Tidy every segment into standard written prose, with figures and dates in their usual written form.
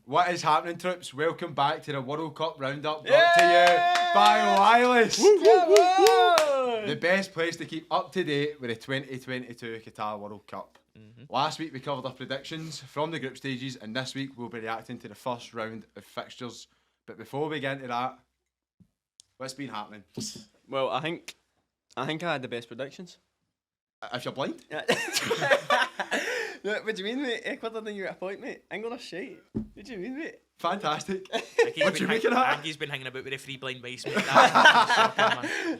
What is happening, troops? Welcome back to the World Cup Roundup, brought to you by Wireless. The best place to keep up to date with the 2022 Qatar World Cup. Last week we covered our predictions from the group stages, and this week we'll be reacting to the first round of fixtures. But before we get into that, what's been happening? Well, I think I had the best predictions. If you're blind? No, what do you mean, mate? Ecuador didn't get a point, mate. England are shite. What do you mean, mate? Fantastic. What do you make of that? He's been hanging about with the free blind mice, mate. That's shocking,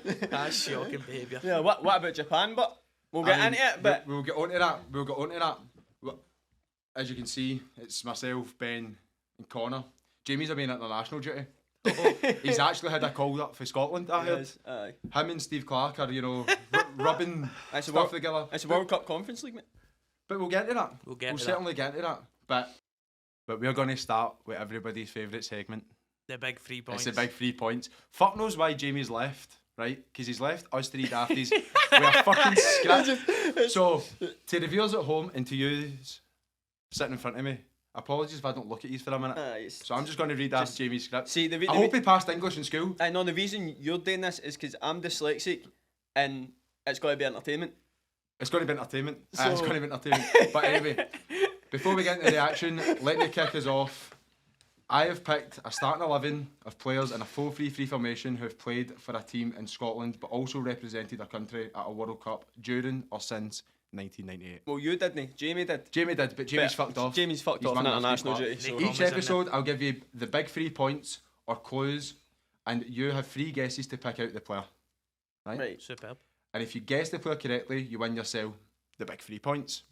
man. That's shocking behaviour. Yeah, what about Japan? But we'll get into it. But we'll get onto that. As you can see, it's myself, Ben, and Connor. Jamie's been international duty. He's actually had a call up for Scotland, I heard. Him and Steve Clark are, rubbing stuff together. It's a World Cup Conference League, mate. But we'll get to that. We'll certainly get to that. But we're going to start with everybody's favourite segment. The big 3 points. It's the big 3 points. Fuck knows why Jamie's left, right? Because he's left us three dafties with a fucking script. So, to the viewers at home and to you sitting in front of me, apologies if I don't look at you for a minute. So I'm just going to read out Jamie's script. See, I hope he passed English in school. No, the reason you're doing this is because I'm dyslexic and it's got to be entertainment. It's going to be entertainment. It's going to be entertainment. But anyway, before we get into the action, let me kick us off. I have picked a starting 11 of players in a 4-3-3 formation who have played for a team in Scotland but also represented our country at a World Cup during or since 1998. Well, you didn't. Jamie did. Jamie did, but Jamie's fucked off. Jamie's fucked off in international duty. So. Each episode, I'll give you the big 3 points or clues, and you have 3 guesses to pick out the player. Right? Superb. And if you guess the player correctly, you win yourself the big 3 points.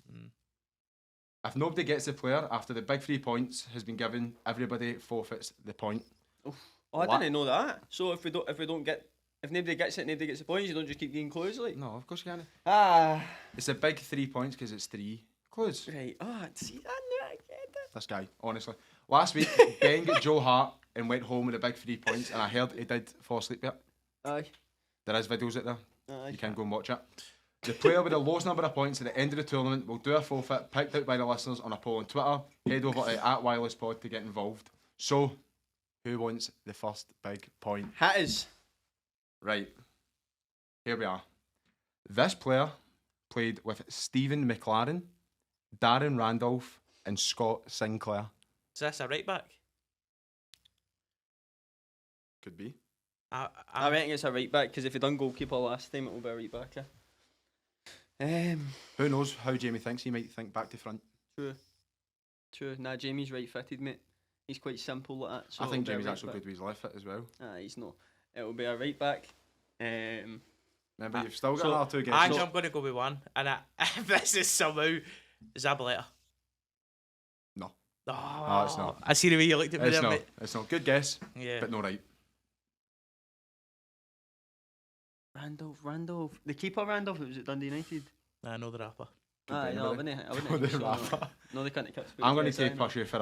If nobody gets the player after the big 3 points has been given, everybody forfeits the point. Oh, I didn't know that. So if nobody gets it, nobody gets the points. You don't just keep getting clues, like. No, of course you can't. Ah. It's a big 3 points because it's 3 clues. Right. Oh, see, I knew I get it. This guy, honestly. Last week, Ben got Joe Hart and went home with the big 3 points, and I heard he did fall asleep yet. Aye. There is videos out there. Aye. You can go and watch it. The player with the lowest number of points at the end of the tournament will do a forfeit picked out by the listeners on a poll on Twitter. Head over to @wirelesspod to get involved. So, who wants the first big point? Hatters. Right. Here we are. This player played with Stephen McLaren, Darren Randolph and Scott Sinclair. Is this a right back? Could be. I reckon it's a right back because if he done goalkeeper last time, it will be a right back. Yeah. Who knows how Jamie thinks? He might think back to front. True. Nah, Jamie's right fitted, mate. He's quite simple like that. So I think Jamie's actually good with his left foot as well. He's not. It will be a right back. Remember, you've still got another 2 guesses. Actually, I'm going to go with one. And if this is somehow Zabaleta. No. Oh, no, it's not. I see the way you looked at me there, mate. It's not. Good guess, yeah. but no right. Randolph. The keeper Randolph, was it Dundee United? I know the rapper. No, I wouldn't. The rapper. No, they can't catch. I'm going to push you for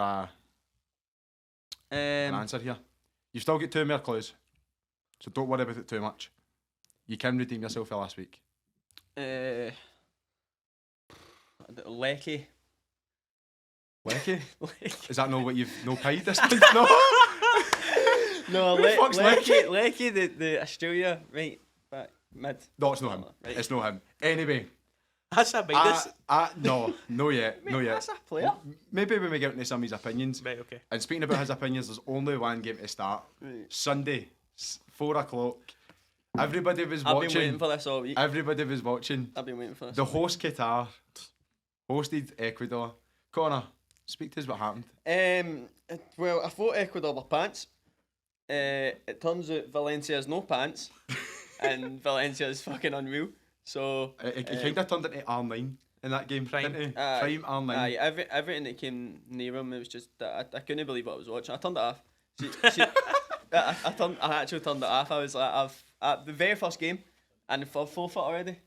an answer here. You've still got 2 more clues, so don't worry about it too much. You can redeem yourself for last week. Lecky. Lecky? Is that not what you've paid this month? No. No, Lecky, the Australia right back mid. No, it's not him. Right. It's not him. Anyway. That's a big no yet. Mate, that's a player. Maybe when we get into some of his opinions. Right, okay. And speaking about his opinions, there's only one game to start. Right. Sunday, 4 o'clock. Everybody was watching. I've been waiting for this all week. Everybody was watching. I've been waiting for this. The host Qatar hosted Ecuador. Connor, speak to us what happened. Well, I thought Ecuador were pants. It turns out Valencia has no pants, and Valencia is fucking unreal. So he kind of turned into R9 in that game, didn't he? Prime R9. Aye, everything that came near him, it was just that I couldn't believe what I was watching. I turned it off. I actually turned it off. I was like, the very first game, and for forfeit already.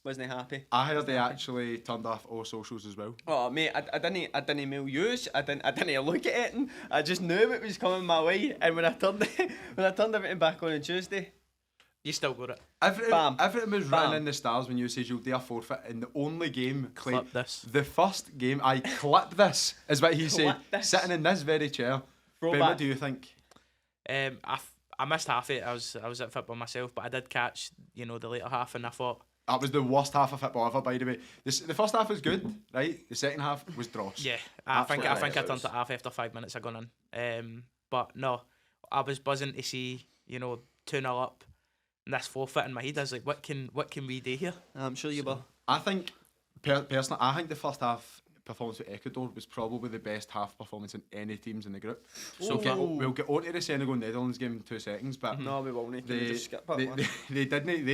Wasn't happy. I heard they actually turned off all socials as well. Oh mate, I didn't email yous. I didn't look at it, and I just knew it was coming my way. And when I turned everything back on Tuesday, You still got it. Everything was Bam. written in the stars when you said you'll do a forfeit in the only game. Clip this. The first game, I clip this, is what he said. Clip this. Sitting in this very chair. Ben, Throwback. what do you think? I missed half it. I was at football myself, but I did catch the later half, and I thought That was the worst half of football ever, by the way. The first half was good, right? The second half was dross. yeah, I think I Absolutely. turned it half after 5 minutes of going in. But no, I was buzzing to see 2-0 up, and this forfeit in my head. I was like, what can we do here? I'm sure you will. I think, personally, I think the first half performance with Ecuador was probably the best half performance in any teams in the group. So we'll get on to the Senegal-Netherlands game in 2 seconds, but No, we won't. Can we they, just skip that they, one? they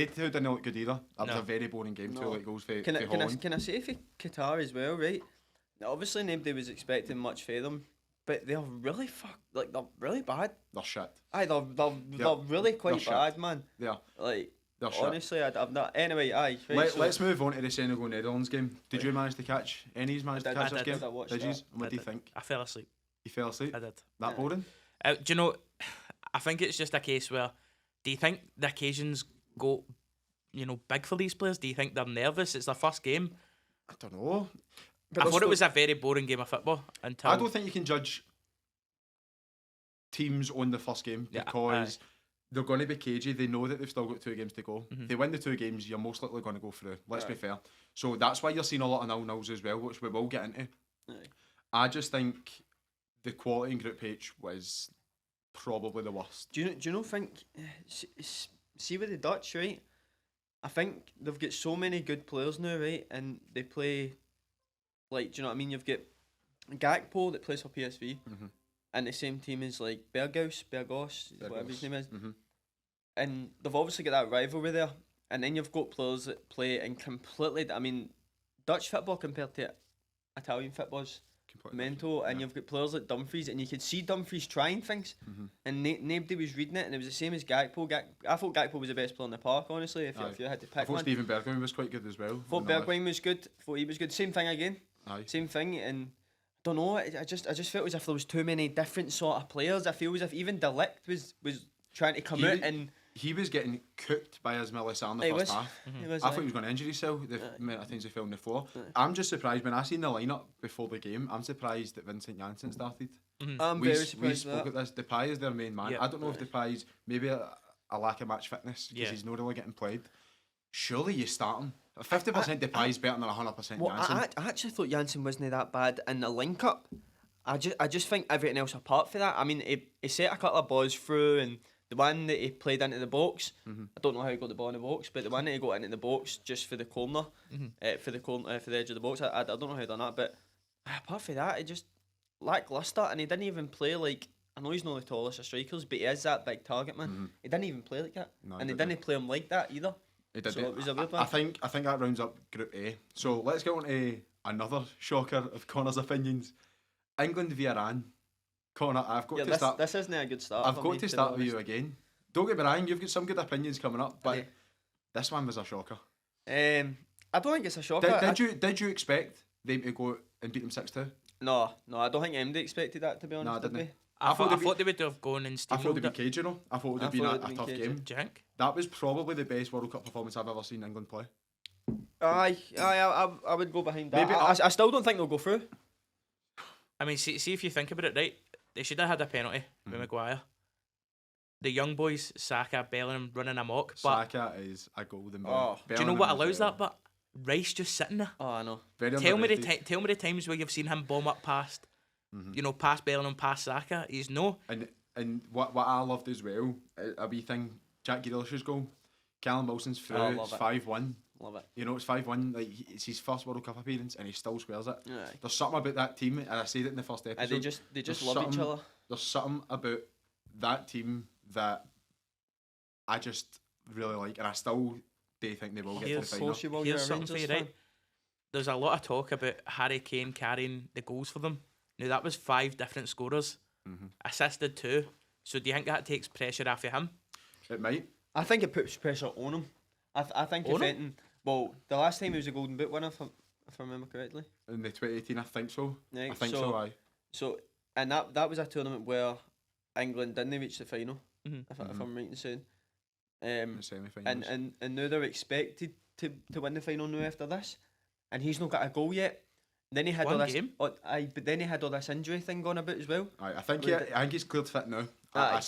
two didn't look good either. That was No. a very boring game, 2 No. late goals for Can I Holland. say for Qatar as well, right? Now, obviously, nobody was expecting much for them, but they're really they're really bad. They're shit. Aye, they're really quite shit. bad, man. Yeah, Like, they're shit. honestly, I've not. Anyway, aye. Right, so Let's move on to the Senegal-Netherlands game. Did you manage to catch any? Managed to I catch did, this game? I watched Did you? that. And what do you I did. think? I fell asleep. You fell asleep? I did. That boring? Do you know? I think it's just a case where, do you think the occasions go, big for these players? Do you think they're nervous? It's their first game. I don't know. I thought it was a very boring game of football until. I don't think you can judge teams on the first game Yeah, because they're going to be cagey. They know that they've still got 2 games to go. Mhm. If they win the 2 games, you're most likely going to go through. Let's be Aye. fair. So that's why you're seeing a lot of 0-0s as well, which we will get into. Aye. I just think the quality in Group H was probably the worst. Do you know? Think see with the Dutch, right? I think they've got so many good players now, right? And they play like, do you know what I mean? You've got Gakpo that plays for PSV, Mhm. and the same team as like Burgos, whatever his name is. Mm-hmm. And they've obviously got that rivalry there. And then you've got players that play in completely. I mean, Dutch football compared to Italian football's mental, and Yeah. you've got players like Dumfries, and you could see Dumfries trying things, Mhm. and nobody was reading it, and it was the same as Gakpo. I thought Gakpo was the best player in the park, honestly. If you had to I pick thought one, Stephen Bergwijn was quite good as well. thought on the left. Bergwijn was good. Thought he was good. Same thing again. Aye. Same thing, and don't know. I just felt as if there was too many different sort of players. I feel as if even Delict was trying to come He out was- and He was getting cooked by Ismail Assar in the He first was. half. he was I like, thought he was going to injury cell the Aye. amount of times he fell on the floor. Aye. I'm just surprised when I seen the lineup before the game. I'm surprised that Vincent Janssen started. I'm we very surprised spoke with at this. Depay is their main man. Yeah. I don't know if Depay's maybe a lack of match fitness because Yeah. he's not really getting played. Surely you start him. 50% Depay's better than 100% Well, Janssen. I actually thought Janssen wasn't that bad in the link up. I just think everything else apart from that. I mean, he set a couple of balls through, and the one that he played into the box, Mhm. I don't know how he got the ball in the box, but the one that he got into the box just for the corner, for the edge of the box, I don't know how he done that. But apart from that, he just lacklustre, and he didn't even play like. I know he's not the tallest of strikers, but he is that big target man. Mhm. He didn't even play like that, No, and he didn't. didn't play him like that either. He did So it. it was a weird I one. think that rounds up Group A. So let's get on to another shocker of Connor's opinions. England v Iran. Connor, I've got Yeah, to start. this isn't a good start. I've for got me, to be start with honest. you again. Don't get me wrong, you've got some good opinions coming up, but Aye. this one was a shocker. I don't think it's a shocker. Did you expect them to go and beat them 6-2? No, I don't think MD expected that, to be honest. No, I did didn't. we? I thought thought they would have gone and I thought steamrolled they'd be it. cagey, no? I thought it would I have been thought a it'd been tough cagey. game. Do you think? That was probably the best World Cup performance I've ever seen England play. I would go behind that. Maybe I still don't think they'll go through. I mean, see if you think about it, right? They should have had a penalty with Maguire. The young boys, Saka, Bellingham, running amok. But Saka is a golden boy. Oh. do you know what allows that? But Rice just sitting there. Oh, I know. Very Tell me underrated. the times where you've seen him bomb up past, past Bellingham, past Saka. He's no. And what I loved as well, a wee thing, Jack Grealish's goal. Callum Wilson's through, Oh, it's love it. 5-1. Love it. You know, it's 5-1. Like it's his first World Cup appearance, and he still squares it. Aye. There's something about that team, and I said it in the first episode. And they just There's love each something- other. There's something about that team that I just really like, and I still do think they will get to the Here's- final. Course you will, Here's you're a something for Rangers you, right? fan. There's a lot of talk about Harry Kane carrying the goals for them. Now that was 5 different scorers, assisted 2. So do you think that takes pressure off of him? It might. I think it puts pressure on him. I think if On him? anything, well, the last time he was a Golden Boot winner, if I remember correctly. In the 2018, I think so. Right, I think so, aye. So, and that was a tournament where England didn't reach the final, Mhm. if I'm right in saying. in the semi-finals. And now they're expected to win the final now after this, and he's not got a goal yet. Then he had One all this. game. But then he had all this injury thing going about as well. I think he's cleared fit now. I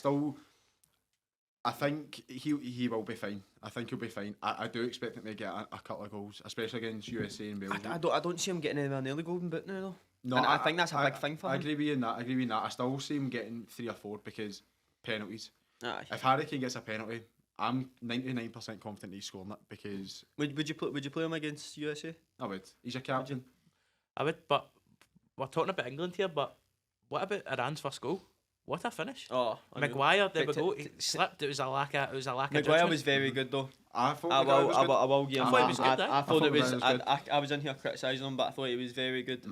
think he will be fine. I think he'll be fine. I do expect him to get a couple of goals, especially against USA and Belgium. I don't see him getting anywhere near the golden boot now though. No, and I think that's a big thing for him. I agree with you in that. I still see him getting 3 or 4 because penalties. Aye. If Harry Kane gets a penalty, I'm 99% confident he's scoring it because. Would you play him against USA? I would. He's your captain. I would, but we're talking about England here. But what about Iran's first goal? What a finish! Oh, Maguire, there we go. He slipped. It was a lack of Maguire judgment. was very good though. I thought I will give him. I thought he was good, I thought it was. good. I was in here criticising him, but I thought he was very good.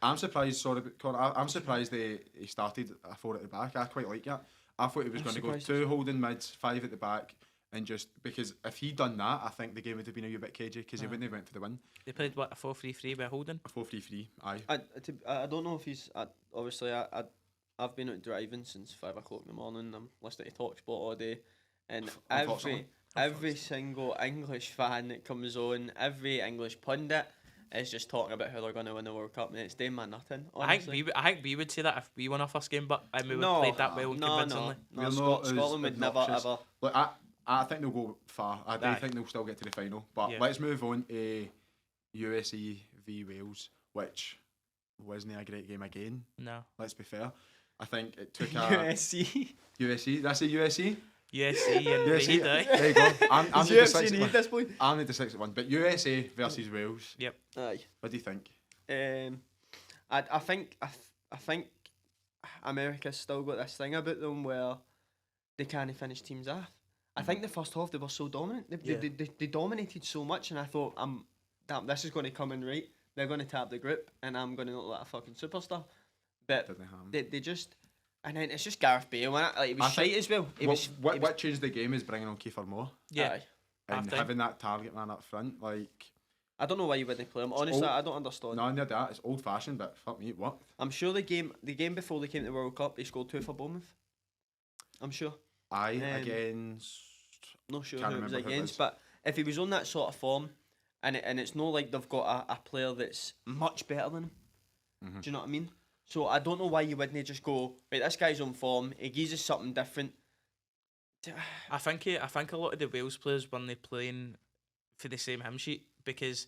I'm surprised. Sorry, Connor, I'm surprised he started a 4 at the back. I quite like that. I thought he was going to go 2 holding mids, 5 at the back, and just because if he'd done that, I think the game would have been a wee bit cagey because he wouldn't have went for the win. They played what, a 4-3-3 with Holden. A 4-3-3. Aye. I don't know if he's. Obviously, I've been out driving since 5 o'clock in the morning. I'm listening to TalkSport all day, and every single English fan that comes on, every English pundit is just talking about how they're going to win the World Cup, and it's doing man nothing. Honestly. I think we would say that if we won our first game, but we would No, played that well and convincingly. No, Scotland would never obnoxious. ever. Look, I think they'll go far. I do think they'll still get to the final. But let's move on to USA v Wales, which wasn't a great game again. No. Let's be fair. I think it took USC. USC. That's a USC. USC and USC. Wade, There you go. I'm the UFC dyslexic this point. I'm the dyslexic one. But USA versus Wales. Yep. Aye. What do you think? I think America's still got this thing about them where they can't finish teams off. I think the first half they were so dominant. They dominated so much, and I thought, damn, this is going to come in right. They're going to tap the group, and I'm going to look like a fucking superstar. But they just, and then it's just Gareth Bale, wasn't it? Like, it was shite as well. What changed the game is bringing on Kiefer Moore. Yeah. Aye. And having that target man up front, like. I don't know why you wouldn't play him. Honestly, I don't understand. No, near that. It's old fashioned, but fuck me, it worked. I'm sure the game before they came to the World Cup, they scored 2 for Bournemouth. I'm sure. Aye, against. Not sure who it was against, but if he was on that sort of form, and it's not like they've got a player that's much better than him. Do you know what I mean? So I don't know why you wouldn't just go, right, this guy's on form, he gives us something different. I think a lot of the Wales players weren't playing for the same hymn sheet because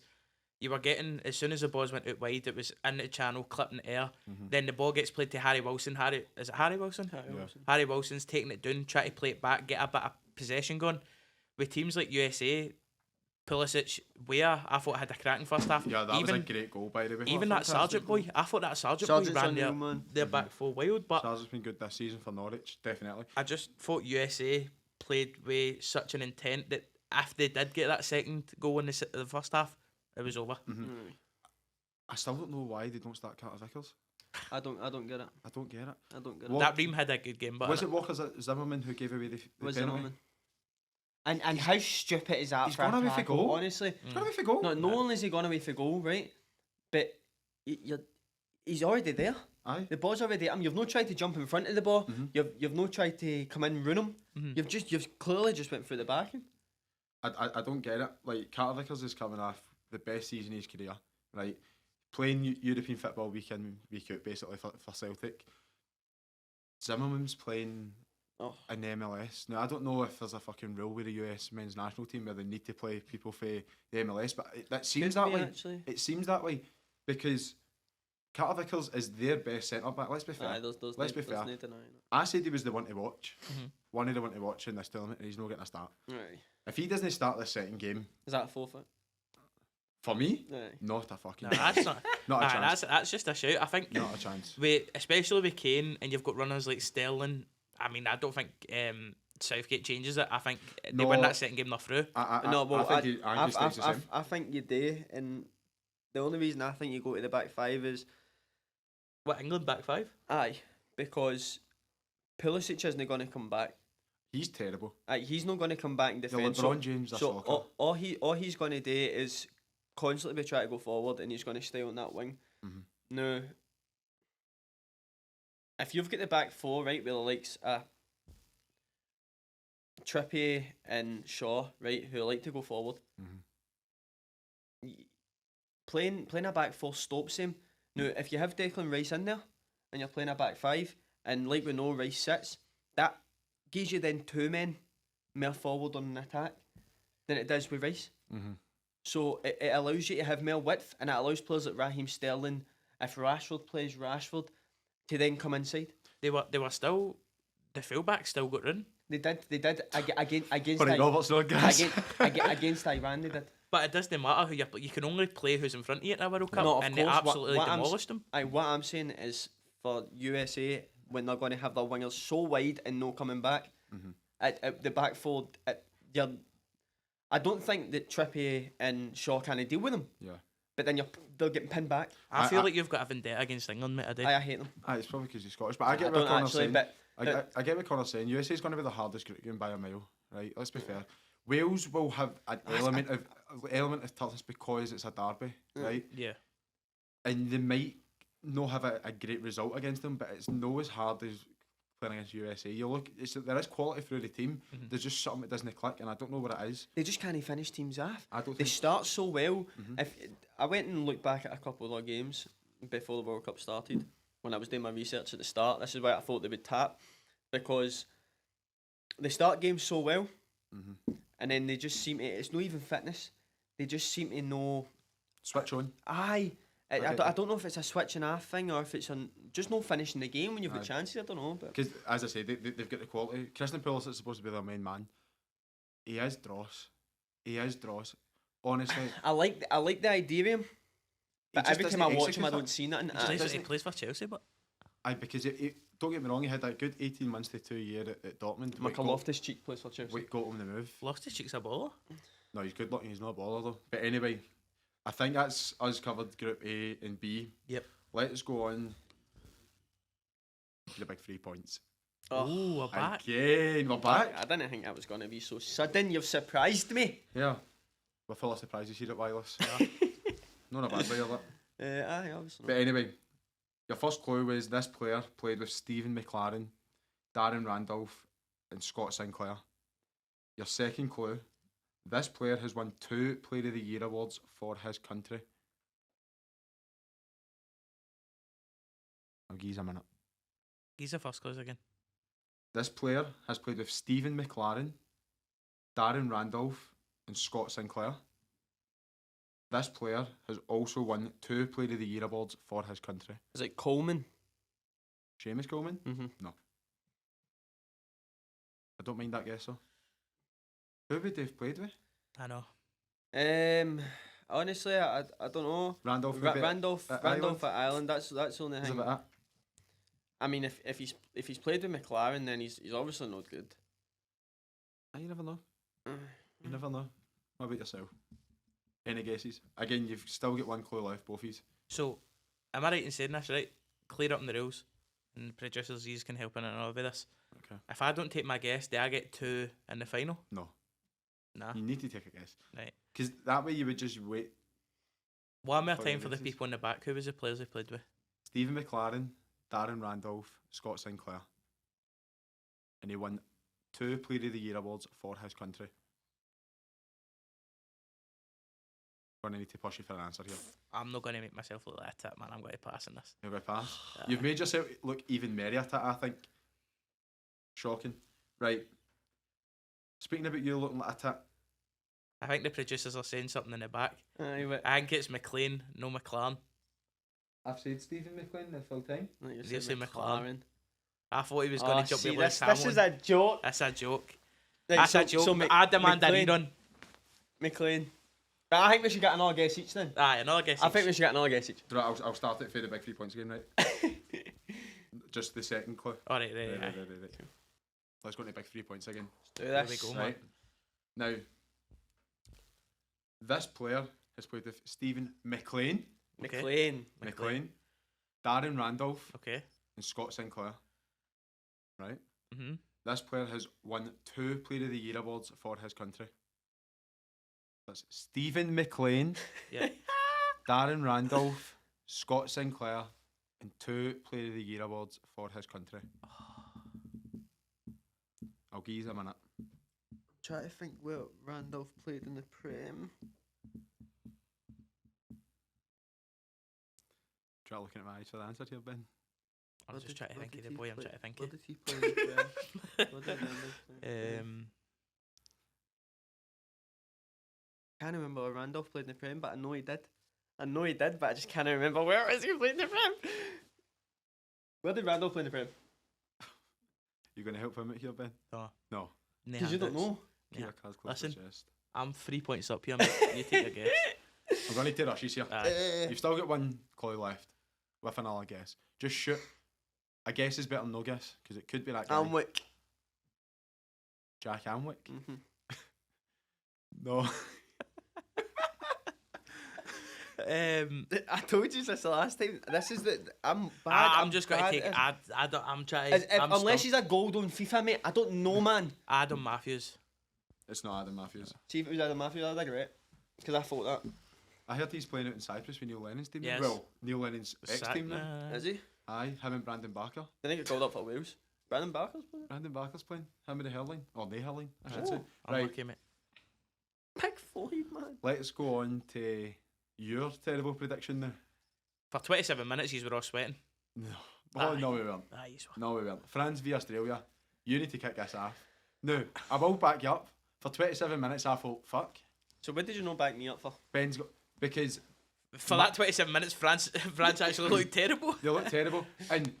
you were getting, as soon as the balls went out wide, it was in the channel, clipped in the air. Then the ball gets played to Harry Wilson. Is it Harry Wilson? Wilson. Harry Wilson's taking it down, trying to play it back, get a bit of possession going. With teams like USA, Pulisic, Weah, I thought had a cracking first half. Yeah, that was a great goal by the way. Even that Sargent boy, I thought that Sargent boy ran their back 4 wild, but Sargent's been good this season for Norwich, definitely. I just thought USA played with such an intent that if they did get that second goal in the first half, it was over. I still don't know why they don't start Carter Vickers. I don't get it. I don't get it. That Ream had a good game, but was it Walker Zimmerman who gave away the penalty? Zimmerman. And how stupid is that? He's gone away for goal. Honestly, he's gone away for goal. No only is he gone away for goal, right? But he's already there. Aye. The ball's already at him. You've not tried to jump in front of the ball. You've not tried to come in and ruin him. You've clearly just went through the backing. I don't get it. Like, Carter Vickers is coming off the best season of his career, right? Playing European football week in, week out, basically for Celtic. Zimmerman's playing in the MLS. Now, I don't know if there's a fucking rule with the US men's national team where they need to play people for the MLS, but that seems that way. Actually. It seems that way because Carter Vickers is their best centre back. Let's be fair. Let's be fair. I said he was the one to watch. One of the one to watch in this tournament, and he's not getting a start. Right. If he doesn't start this second game, is that a forfeit? For me, Aye. Not a fucking. No, that's not. Not a chance. That's just a shout. I think. Not a chance. Especially with Kane, and you've got runners like Sterling. I mean, I don't think Southgate changes it. I think they win that second game, they're through. I think you do, and the only reason I think you go to the back 5 is what, England back 5? Aye, because Pulisic isn't going to come back. He's terrible. He's not going to come back and defend. LeBron James, so all he's going to do is constantly be trying to go forward, and he's going to stay on that wing. Now, if you've got the back 4 right with the likes Trippier and Shaw, right, who like to go forward. Playing a back four stops him. Now, if you have Declan Rice in there and you're playing a back five, and like we know Rice sits, that gives you then two men more forward on an attack than it does with Rice. So it allows you to have more width, and it allows players like Raheem Sterling, if Rashford plays Rashford, to then come inside. They were still, the fullback still got in. They did against But Robert's not gas. against Iran. They did. But it doesn't matter who you can only play who's in front of you at a World Cup, No, of and course. they absolutely demolished them. What I'm saying is for USA when they're going to have their wingers so wide and no coming back, at the back four, I don't think that Trippier and Shaw can deal with them. Yeah. But then they're getting pinned back. I feel like you've got a vendetta against England, mate. I hate them. It's probably because you're Scottish, but I get what Connor's saying. But I get what Connor's saying. USA is going to be the hardest group game by a mile, right? Let's be fair. Wales will have an element of toughness because it's a derby, right? Yeah. And they might not have a great result against them, but it's no as hard as playing against USA. You look, there is quality through the team. There's just something that doesn't click, and I don't know what it is. they just can't finish teams off. I don't They think. start so well. If I went and looked back at a couple of their games before the World Cup started, when I was doing my research at the start, this is why I thought they would tap, because they start games so well, and then they just seem to. It's not even fitness. They just seem to know. Switch on. I don't know if it's a switching off thing or if it's just no finishing the game when you've got chances. I don't know, but Because, as I say, they've got the quality. Christian Pulisic is supposed to be their main man. He is dross. Honestly. I like the idea of him. But just every time doesn't I watch him, I execute don't see nothing. He plays for Chelsea, but Because don't get me wrong, he had that good 18 months to 2 years at Dortmund. Michael Loftus-Cheek plays for Chelsea. What got him the move? Loftus-Cheek's a baller. No, he's good looking. He's not a baller though. But anyway, I think that's us covered Group A and B. Yep. Let's go on to the big 3 points. Oh, we're back. Again, we're back. I didn't think that was going to be so sudden. You've surprised me. Yeah. We're full of surprises here at Wireless. Not a bad way of it. Aye, obviously. But anyway, your first clue was this player played with Stephen McLaren, Darren Randolph, and Scott Sinclair. Your second clue, this player has won 2 Player of the Year awards for his country. I'll give you a minute. He's the first clues again. This player has played with Stephen McLaren, Darren Randolph, and Scott Sinclair. This player has also won 2 Player of the Year awards for his country. Is it Coleman? Seamus Coleman? Mm-hmm. No. I don't mind that guess though. Who would they have played with? I know. Honestly, I don't know. Randolph. Randolph at at Ireland. That's the only Is thing. it that? I mean, if he's played with McLaren, then he's obviously not good. You never know. You never know. What about yourself? Any guesses? Again, you've still got one clue left, both of you. So, am I right in saying this, right? Clear up in the rules, and producers, these can help in and all with this. Okay. If I don't take my guess, do I get 2 in the final? No. Nah. You need to take a guess. Right. Because that way you would just wait. One more For time the for the guesses. people in the back. Who was the players they played with? Stephen McLaren, Darren Randolph, Scott Sinclair. And he won 2 Player of the Year awards for his country. Going to need to push you for an answer here. I'm not going to make myself look like a tit, man. I'm going to pass on this. You're going to pass. You've made yourself look even merrier at it, I think. Shocking. Right. Speaking about you looking like a tit. I think the producers are saying something in the back. Aye, but I think it's McLean, no McLaren. I've said Stephen McLean the full time. you They said say McLaren. I thought he was Oh, going to jump see, with Lewis this is Hamilton. a joke. That's a joke. Right, That's a joke. I demand a rerun. McLean. But I think we should get another guess each then. Aye, another guess. I think we should get another guess each. Right, I'll start it for the big 3 points again, right? Just the second clue. Alright, Right. right. Let's go to the big 3 points again. Do There this. we go, Right. Now, this player has played with Stephen McLean, McLean. Darren Randolph, Okay. and Scott Sinclair. Right? Mhm. This player has won 2 Player of the Year awards for his country. That's Stephen McLean, Yeah. Darren Randolph, Scott Sinclair, and 2 Player of the Year awards for his country. I'll give you a minute. Try to think where Randolph played in the Prem. Try looking at my eyes for the answer here, Ben. I'm just trying to think of the boy. I'm trying to think Where of. did he play in the Prem? Where did Randolph play in the Prem? Can't remember where Randolph played in the Prem, but I know he did. But I just can't remember where it was he played in the Prem. Where did Randolph play in the Prem? You going to help him out here, Ben? No. Because you don't know. Keep your cards close to Listen. the chest. I'm 3 points up here, mate. You take a guess. I'm going to take rushes here. You've still got one clue left with another guess. Just shoot. A guess is better than no guess because it could be that guy. Alnwick. Jack Alnwick? Mm-hmm. No. I told you this the last time. This is the I'm bad. I'm just going to take. I'm trying. Unless he's a gold on FIFA, mate. I don't know, man. Adam Matthews. It's not Adam Matthews. See if it was Adam Matthews, I'd agree. Because I thought that. I heard he's playing out in Cyprus with Neil Lennon's team. Yes. Well, Neil Lennon's ex-team now. Is he? Aye, him and Brandon Barker. Didn't he get called up for Wales? Brandon Barker's playing? Brandon Barker's playing. Him and the Hurling. Or the Hurling, I should say. I'm Right, lucky, mate. Pick Floyd, man. let's go on to your terrible prediction now. For 27 minutes, you were all sweating. No. Oh, Aye. no, we weren't. Aye, he's No, we weren't. France v Australia. You need to kick this off. Now, I will back you up. For 27 minutes, I thought, fuck. So what did you not back me up for? Ben's got... Because For that 27 minutes, France actually looked terrible. they look terrible. And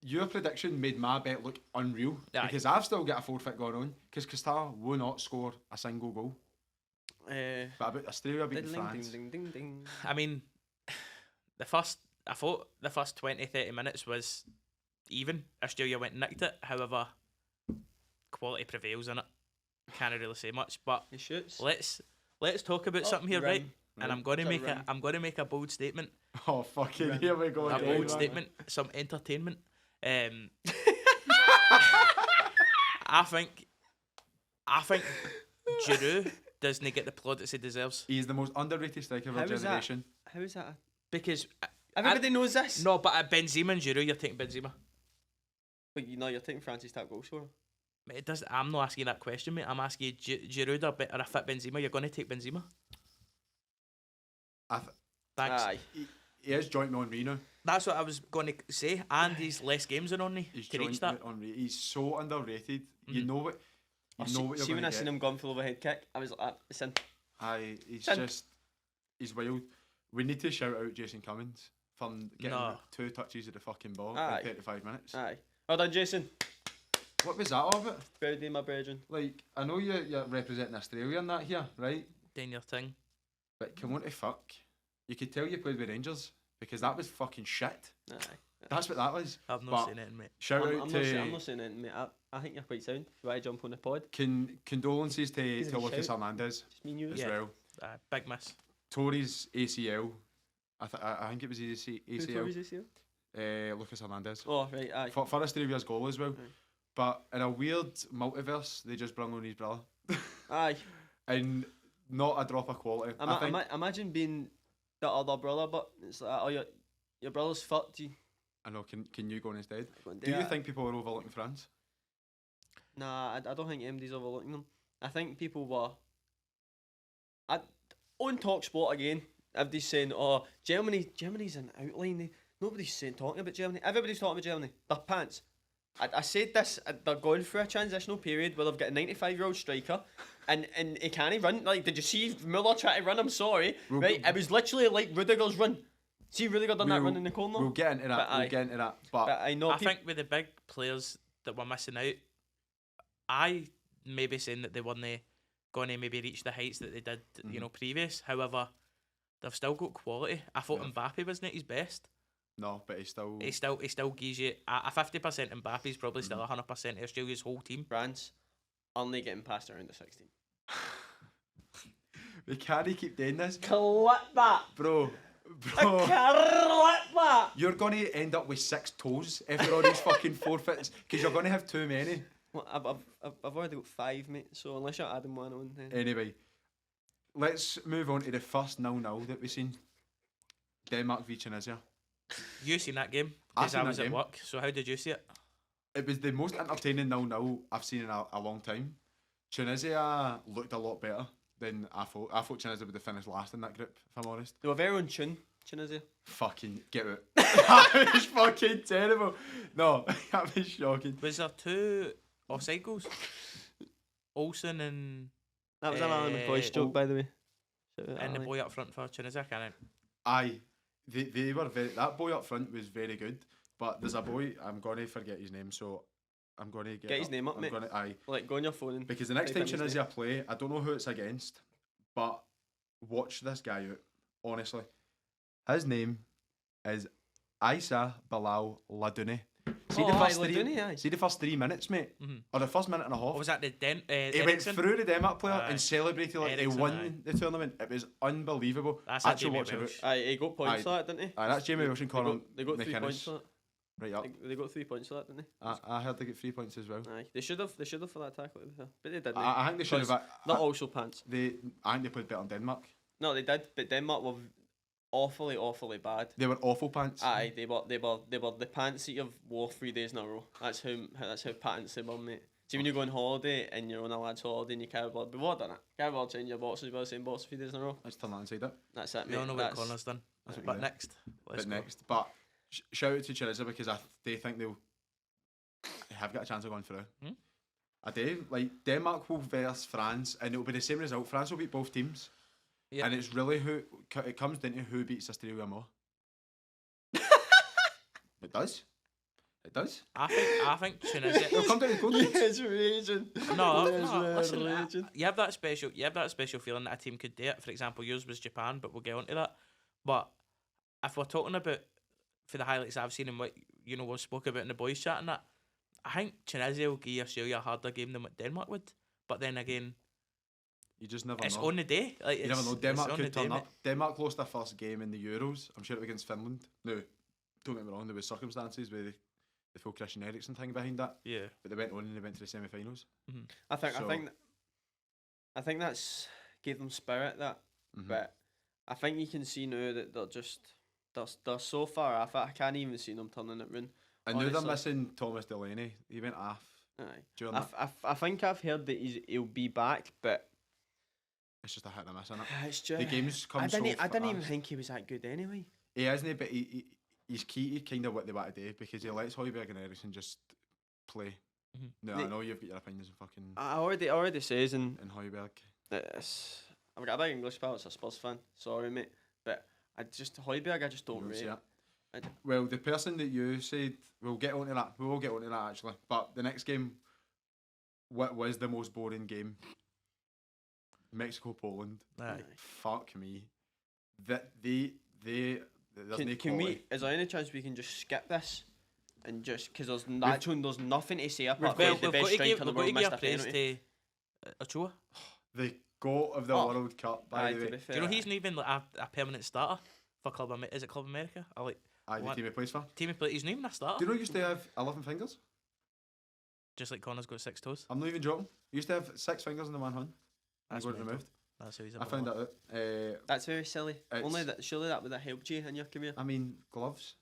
your prediction made my bet look unreal. Aye. Because I've still got a forfeit going on. Because Qatar will not score a single goal. But about Australia beating France. Ding, ding, ding, ding. I mean, I thought the first 20, 30 minutes was even. Australia went and nicked it. However, quality prevails in it. Can't really say much. But He shoots. let's talk about something here, right? And I'm going to make a bold statement. Oh, fucking, here we go. A again, bold man. statement. Some entertainment. I think Giroud doesn't get the plaudits he deserves. He's the most underrated striker of our How is that? generation. How is that? Because Everybody knows this. no, but at Benzema and Giroud, you're taking Benzema. But you know you're taking France's top goal scorer. Mate, it does. I'm not asking that question, mate. I'm asking you, Giroud or a fit Benzema. You're going to take Benzema. Thanks. Aye. He is joint with Henry now. That's what I was going to say. And he's less games than Henry He's to reach joint that. with Henry. He's so underrated. You know what? You know what you're See when going I to seen get. him gone for the overhead kick, I was like, listen. Aye, he's Sin. just... He's wild. We need to shout out Jason Cummins for getting No. 2 touches of the fucking ball Aye. in 35 minutes. Aye. Well done, Jason. What was that all about? Fair day, my brethren. Like, I know you're representing Australia and that here, right? Doing your thing. But come on to fuck. You could tell you played with Rangers because that was fucking shit. Aye. That's what that was. I've not But seen it, mate. Shout I'm out not saying, to I'm not saying anything, mate. I think you're quite sound. You want to jump on the pod? condolences to He's a Lucas shout. Hernandez Just me and you. as Yeah. well. Big miss. Tory's ACL. I think it was his Who tore his ACL. ACL? Lucas Hernandez. Oh, right, aye. For Australia's goal as well. Aye. But in a weird multiverse, they just brung on his brother. Aye. And not a drop of quality. I think Imagine being the other brother, but it's like, oh, your brother's fucked you. I know. Can you go on instead? Go and Do you that. think people are overlooking France? Nah, I don't think MD's overlooking them. I think people were. On Talk Sport again, everybody's saying, oh, Germany's an outline. Nobody's talking about Germany. Everybody's talking about Germany. Their pants. I said this, they're going through a transitional period where they've got a 95-year-old striker and he can't run. Like, did you see Muller try to run? I'm sorry. Right? It was literally like Rudiger's run. See Rudiger done that run in the corner? We'll get into that. We'll get into that. But I know I think with the big players that were missing out, I may be saying that they weren't going to maybe reach the heights that they did, previous. However, they've still got quality. I thought Mbappe wasn't at his best. No, but he still gives you a 50%. Mbappe's probably still 100% of Australia's whole team. France only getting past around the 16. We can't keep doing this. Clip that! Bro. Clip that! You're going to end up with 6 toes after all these fucking forfeits because you're going to have too many. Well, I've already got 5, mate, so unless you're adding one on then. Anyway, let's move on to the first 0-0 that we've seen. Denmark v Tunisia. You seen that game? I Because seen I that was at game. work. So how did you see it? It was the most entertaining 0-0 I've seen in a long time. Tunisia looked a lot better than I thought. I thought Tunisia would have finished last in that group, if I'm honest. They were very on tune, Tunisia. Fucking get out. That was fucking terrible. No, that was shocking. Was there 2 offside goals? Olsen and That was an Alan McCoy joke, by the way. and the boy up front for Tunisia, can't it? Aye, they were very. That boy up front was very good. But there's a boy. I'm gonna forget his name, so I'm gonna get his name up, I'm mate. Aye, Like, go on your phone and because the next type time in his Tunisia play, I don't know who it's against, but watch this guy out. Honestly, his name is Isa Bilal Ladouni. See the first 3 minutes, mate, or the first minute and a half. Or was that the He went through the Denmark player and celebrated like Eriksson, he won the tournament. It was unbelievable. That's Actually, Jamie watch it out. Welsh. Aye, he got points for that, didn't he? Aye, that's Jamie Welsh and Conor They got 3 points McInnes. for that. Right up. They got 3 points for that, didn't they? I heard they get 3 points as well. Aye, they should have for that tackle, but they didn't. I think they should have. Not also pants. I think they played better than Denmark. No, they did, but Denmark were awfully bad. They were awful pants. Aye, they were the pants that you've wore 3 days in a row. That's how pants they were, mate. See, when you go on holiday and you're on a lad's holiday and you carry a board, we've all done it. Carry a board in your boxes, you've got the same box 3 days in a row. Let's turn that inside it. That's it, We mate. all know what Connor's done. But yeah. next. Let's go. But shout out to Tunisia because they think they'll have got a chance of going through. I do. Like, Denmark will verse France and it'll be the same result. France will beat both teams. Yeah. And it's really it comes down to who beats Australia more. It does. It does. I think Tunisia. It'll come down to goal difference. It's raging. No, Yes, listen, raging. you have that special feeling that a team could do it. For example, yours was Japan, but we'll get onto that. But if we're talking about for the highlights I've seen and what we've spoke about in the boys chat and that, I think Tunisia will give Australia a harder game than what Denmark would. But then again, You just never it's know. on the day. Like, You never know. it's Denmark on could the day, turn mate. up. Denmark lost their first game in the Euros. I'm sure it was against Finland. No, don't get me wrong. There was circumstances with the full Christian Eriksen thing behind that. Yeah. But they went on and they went to the semi-finals. I think So- I think that's gave them spirit but I think you can see now that they're so far off it. I can't even see them turning it round. I know they're honestly. missing Thomas Delaney. He went off Aye. during that. I think I've heard that he'll be back, but It's just a hit and a miss, isn't it? it's just The game's come I so didn't even fast. think he was that good anyway. He isn't, but he's key to kind of what they want to do because he lets Højbjerg and Eriksen just play. No, I know you've got your opinions on fucking I already says and Højbjerg. I've got a big English pal. It's a Spurs fan. Sorry, mate, but Højbjerg I just don't You rate. see it. Well, the person that you said, we'll get onto that. We will get onto that actually. But the next game, what was the most boring game? Mexico-Poland. Aye. Fuck me. That there's no Can quality. we? Is there any chance we can just skip this and just because there's nothing to say apart Well, from the we've best got to striker give, in the we've got world to missed give a praise penalty? to Ochoa. The goat of the Oh. World Cup, by Aye, the to way. be Do fair. you know he's not even like a permanent starter for Club America? Is it Club America? I like Aye, the what? team he plays for. Team he play. He's not even a starter. Do you know he used to have 11 fingers? Just like Connor's got 6 toes. I'm not even joking. He used to have 6 fingers in the one hand. That's He got it mental. removed. That's how he's. I found that out. That's very silly. It's- Only that surely that would have helped you in your career. I mean, gloves.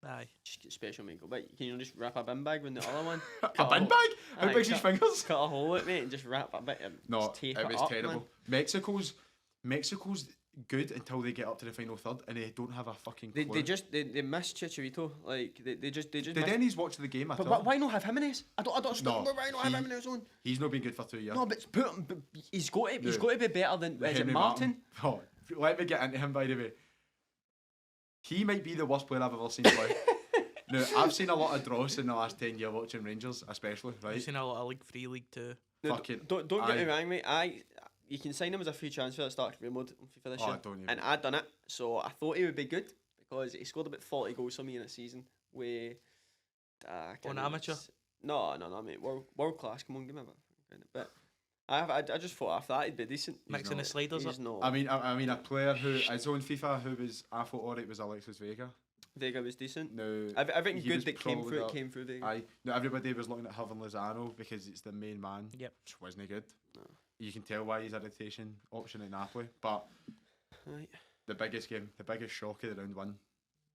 Aye. Just get special makeup. But can you just wrap a bin bag with the other one? A Cut bin hole- bag? How Aye, big's his cut- fingers? Cut a hole at me and just wrap a bit. No, just tape it was up, terrible. man. Mexico's good until they get up to the final third and they don't have a fucking clue. They missed Chicharito. Like they just Did missed. Denny's watch the game at But all? why not have Jimenez? I don't understand. No, Why not have he- Jimenez on? He's not been good for 2 years. No, but put him. But he's got to No. be better than is it Henry Martin? Oh, let me get into him, by the way. He might be the worst player I've ever seen play. Now, I've seen a lot of draws in the last 10 years watching Rangers, especially, I've right? seen a lot of League 3, League 2. No, Fucking- don't get me aye. wrong, mate. You can sign him as a free transfer at start career mode on FIFA this Oh, year, don't even. and I done it. So I thought he would be good because he scored about 40 goals for me in a season. With I can't On remember, amateur? No, mate. World class. Come on, give me a bit of credit. But I just thought after that he'd be decent. Mixing not. the sliders He's up. not. I mean, a player who is on FIFA who was I thought alright was Alexis Vega. Vega was decent. Now, Everything he good was that came probably through the- Vega. Aye. Now everybody was looking at Hervan Lozano because it's the main man. Yep. Which wasn't good. No. You can tell why he's a rotation option at Napoli. But Right. the biggest game, the biggest shock of the round one,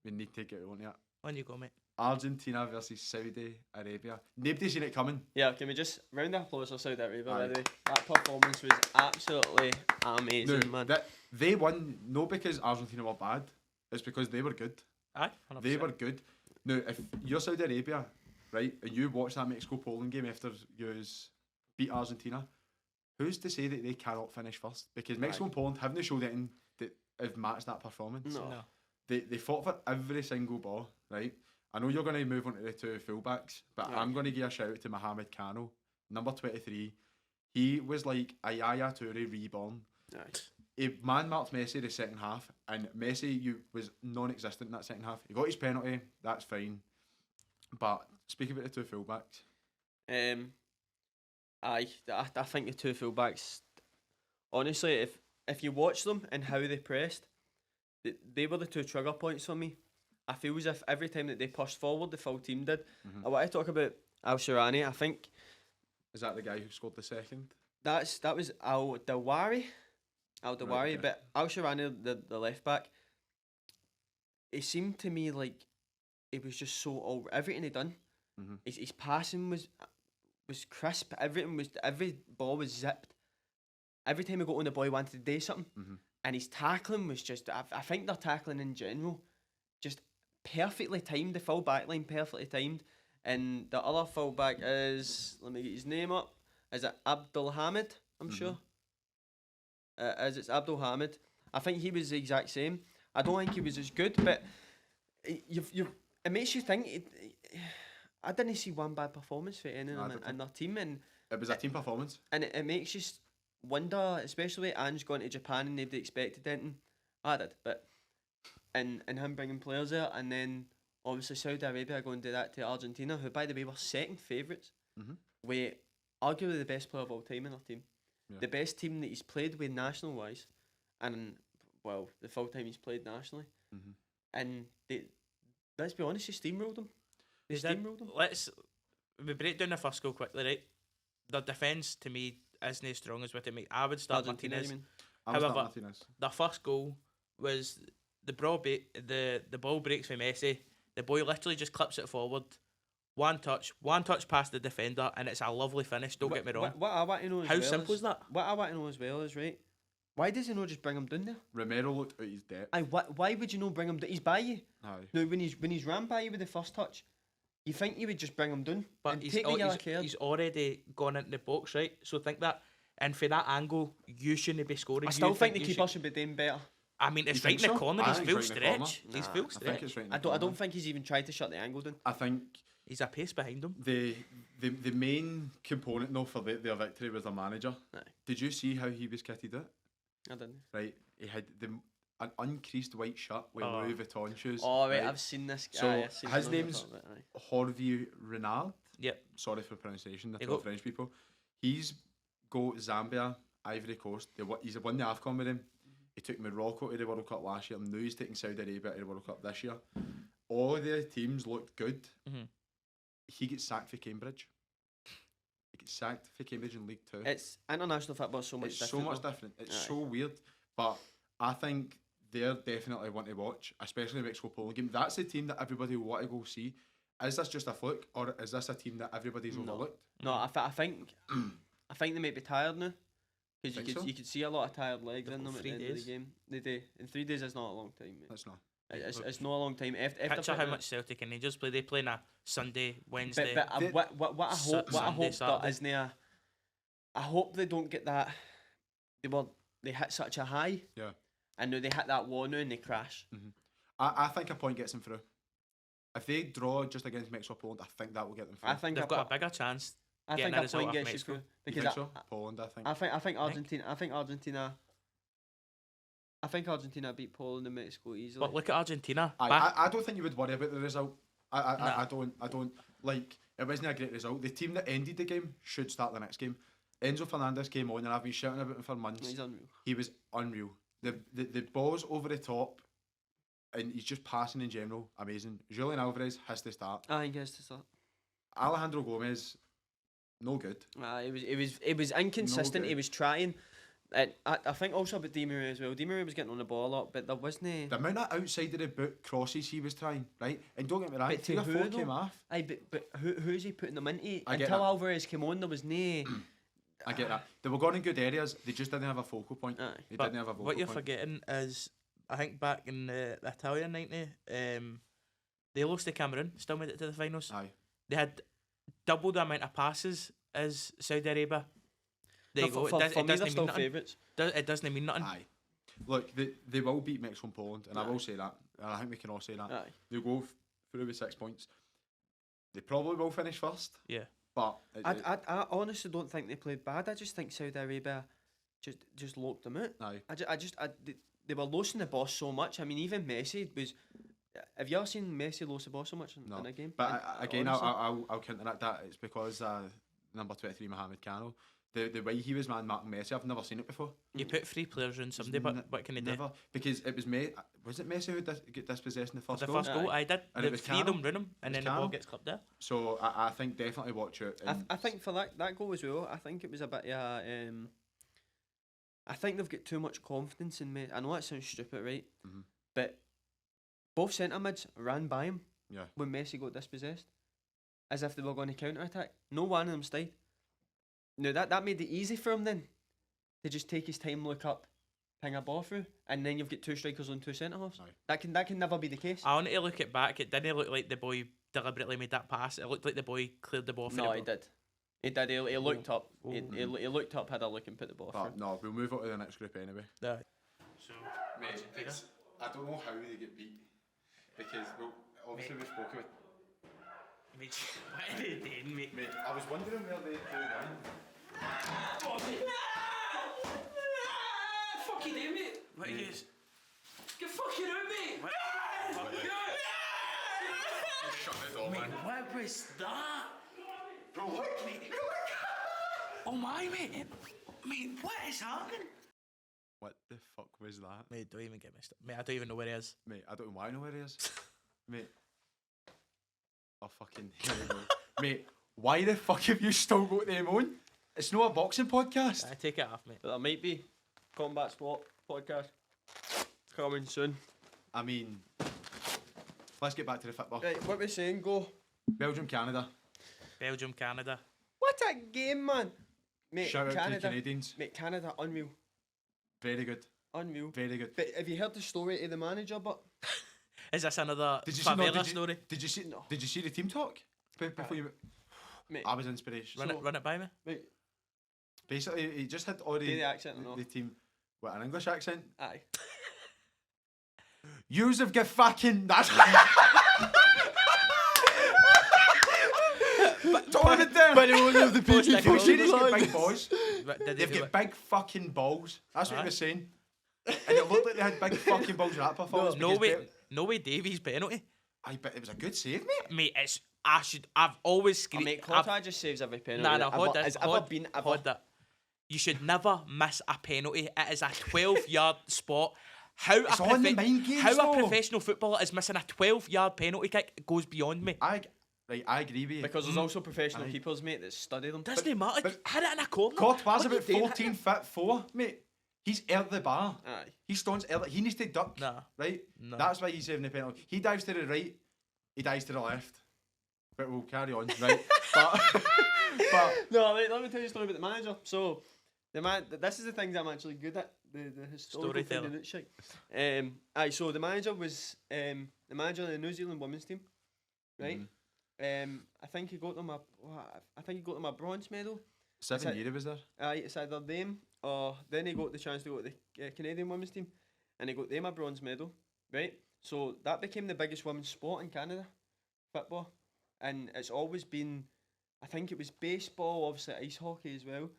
we need to get on to it. On you go, mate. Argentina versus Saudi Arabia. Nobody seen it coming. Yeah, can we just round of applause for Saudi Arabia, by Aye. the way? That performance was absolutely amazing, man. They won not because Argentina were bad, it's because they were good. Aye, 100%. They were good. Now, if you're Saudi Arabia, right, and you watch that Mexico-Poland game after you beat Argentina, who's to say that they cannot finish first? Because Mexico and Poland haven't showed anything that have matched that performance. No. They fought for every single ball, right? I know you're going to move on to the two fullbacks, but Aye. I'm going to give a shout out to Mohamed Kano, number 23. He was like a Yaya Toure reborn. Nice. He man-marked Messi the second half, and Messi was non-existent in that second half. He got his penalty, that's fine. But speaking about the two fullbacks, I think the two fullbacks, honestly, if you watch them and how they pressed, they were the two trigger points for me. I feel as if every time that they pushed forward, the full team did. I want to talk about Al Sharani. I think is that the guy who scored the second? that was Al Dawari. Right, okay. But Al Sharani, the left back, it seemed to me like he was just so everything he done. His passing was crisp. Every ball was zipped. Every time he got on the ball, he wanted to do something. And his tackling was just. I think their tackling in general, just perfectly timed. The full back line perfectly timed. And the other full back is, let me get his name up. Is it Abdul Hamid? I'm sure. As it's Abdul Hamid. I think he was the exact same. I don't think he was as good, but it makes you think. I didn't see one bad performance for any of them in their team, and it was a team performance. And it makes you wonder, especially Ange going to Japan and nobody expected anything. I did, but and him bringing players there, and then obviously Saudi Arabia going to do that to Argentina, who by the way were second favourites, with arguably the best player of all time in their team, the best team that he's played with national wise, and well the full time he's played nationally, and let's be honest, he steamrolled them. They steamrolled them. We break down the first goal quickly, right? The defence to me isn't as strong as what it makes. I would start Argentina, Martinez. However, the first goal was the ball breaks for Messi. The boy literally just clips it forward. One touch past the defender, and it's a lovely finish. Don't get me wrong. What I want to know How simple is that? What I want to know as well is, right, why does he not just bring him down there? Romero looked at his depth. Why would you not bring him down? He's by you. Aye. Now when he's ran by you with the first touch, you think you would just bring him down, But and he's take the yellow card. he's already gone into the box, right? So think that, and for that angle, you shouldn't be scoring. I still think the keeper should be doing better. I mean, it's You right think in the so? corner. I He's think full it's right in the corner. stretch. He's Nah, full I think stretch. it's right in the I don't corner. think he's even tried to shut the angle down. I think He's a pace behind him. the main component though for their victory was their manager. Aye. Did you see how he was kitted out? I didn't. Right, he had an uncreased white shirt with Oh. Louis Vuitton shoes. Oh right, I've seen this guy. So, I've seen his him name's- talk about it, aye. Hervé Renard. Yep. Sorry for pronunciation, they're You not go. French people. He's got Zambia, Ivory Coast. He's won the AFCON with him. He took Morocco to the World Cup last year. Now he's taking Saudi Arabia to the World Cup this year. All the teams looked good. He gets sacked for Cambridge. He gets sacked for Cambridge in League Two. It's international football is so much It's different. so much though. different. It's Aye. so weird. But I think they're definitely one to watch, especially the Mexico Poland game. That's the team that everybody will want to go see. Is this just a fluke, or is this a team that everybody's overlooked? No, I think they might be tired now, because Think so? you could see a lot of tired legs They've in got them at 3 the end of the days. game. They do. In 3 days is not a long time, mate. That's not. It's not a long time. After Picture how putting much Celtic and Rangers play. They play on a Sunday, Wednesday. But They- what I hope Sunday, that Saturday. isn't I hope they don't get that. They hit such a high. Yeah. And now they hit that wall now and they crash. I think a point gets them through. If they draw just against Mexico Poland, I think that will get them through. I think They've got a bigger chance. I getting think a a result point off gets you Mexico. through You because think so? Poland, I think. I think Argentina beat Poland and Mexico easily. But look at Argentina. I don't think you would worry about the result. I don't like. It wasn't a great result. The team that ended the game should start the next game. Enzo Fernandez came on, and I've been shouting about him for months. He's unreal. He was unreal. The balls over the top, and he's just passing in general. Amazing. Julian Alvarez has to start. I think he has to start. Alejandro Gomez, no good. It was inconsistent. good. He was trying. And I think also about Di Maria as well. Di Maria was getting on the ball a lot, but there wasn't. The amount of outside of the boot crosses he was trying, right? And don't get me wrong, But 3 to or 4 who, came though? off. Aye, but who's he putting them into? I get Until that. Alvarez came on, there was no. I get that. They were going in good areas, they just didn't have a focal point. Aye. They But didn't have a focal what you're point. forgetting is, I think back in the Italian 90, they lost to Cameroon, still made it to the finals. Aye. They had double the amount of passes as Saudi Arabia. There you go. For It me, they're doesn't still mean nothing. favourites. It doesn't mean nothing. Aye. Look, they will beat Mexico and Poland, and I Aye. will say that. And I think we can all say that. Aye. They'll go through with 6 points. They probably will finish first. Yeah. But I honestly don't think they played bad. I just think Saudi Arabia just locked them out. aye. They were losing the boss so much. I mean, even Messi was. Have you ever seen Messi lose the ball so much in a game? But again, honestly. I'll counteract that. It's because number 23, Mohamed Kano, the way he was man-marking Messi, I've never seen it before. You put 3 players in somebody, but what can he do? Never. Because it was was it Messi who got dispossessed in the first The goal? first goal, I did. And it The was 3 of them Cano. run him, and It then was the ball Cano. gets clipped there. So I think definitely watch it. I think for that goal as well, I think it was a bit I think they've got too much confidence in Messi. I know that sounds stupid, right? Mhm. But both centre mids ran by him Yeah. when Messi got dispossessed, as if they were going to counter attack. No one of them stayed. Now that made it easy for him then to just take his time, look up, ping a ball through, and then you've got 2 strikers on 2 centre halves. Aye. That can never be the case. I wanted to look it back. It didn't look like the boy deliberately made that pass. It looked like the boy cleared the ball for No, the he ball. did. He did. He looked up. Oh. He looked up, had a look, and put the ball But through. no, we'll move on to the next group anyway. Aye. Mate, I don't know how they get beat. Because, obviously we spoke about... Mate, what are they doing, mate? Mate, I was wondering where they went. Fuck you doing, mate? What are you? Get fucking out, mate! Shut the door, man. What was that? Bro, what? Mate. Oh my, mate! Mate, what is happening? What the fuck was that? Mate, don't even get me started. Mate, I don't even know where he is. Mate, I don't know why I know where he is. Mate. Oh, fucking here we go. Mate, why the fuck have you still got them on? It's not a boxing podcast. I take it off, mate. But there might be Combat Sport podcast coming soon. I mean, let's get back to the football. Right, what we saying? Go. Belgium, Canada. Belgium, Canada. What a game, man! Mate, Shout out to the Canada. Canadians. Mate, Canada, unreal, Very good. unreal. Very good. But have you heard the story of the manager? But Is this another Did you see, favela story? Did you see? No. Did you see the team talk before you? mate, I was inspiration. Run it by me. mate, Basically, he just had all do the accent and all. the team. What, an English accent? Aye. Yous have got fucking. That's. Tone it down. But it wasn't the Post You've echo. seen these got big balls. Did they They've do got it? big fucking balls. That's what Aye. he was saying. And it looked like they had big fucking balls in that performance. No way, Davies penalty. I bet it was a good save, mate. Mate, I've always Oh, screamed. mate, Qatar just saves every penalty. Nah, hold Has this. ever been ever. Hold that. You should never miss a penalty. It is a 12-yard spot. It's on the mind games, how a though. professional footballer is missing a 12-yard penalty kick goes beyond me. I agree with you. Because there's also professional Aye. keepers, mate, that study them. Doesn't matter. but- Hit it in a corner. Courtois What about you doing? 14'4", mate. He's out the bar. Aye. He stones early. He needs to duck. Nah. Right? No. That's why he's saving the penalty. He dives to the right, he dives to the left. But we'll carry on, right? but No, let me tell you a story about the manager. So, this is the things I'm actually good at. The historical thing Storyteller. and that shit. So the manager was the manager of the New Zealand women's team, right? I think he got them a bronze medal. 7 years was there. It's either them or then he got the chance to go to the Canadian women's team, and he got them a bronze medal, right? So that became the biggest women's sport in Canada, football, and it's always been, I think it was baseball, obviously ice hockey as well,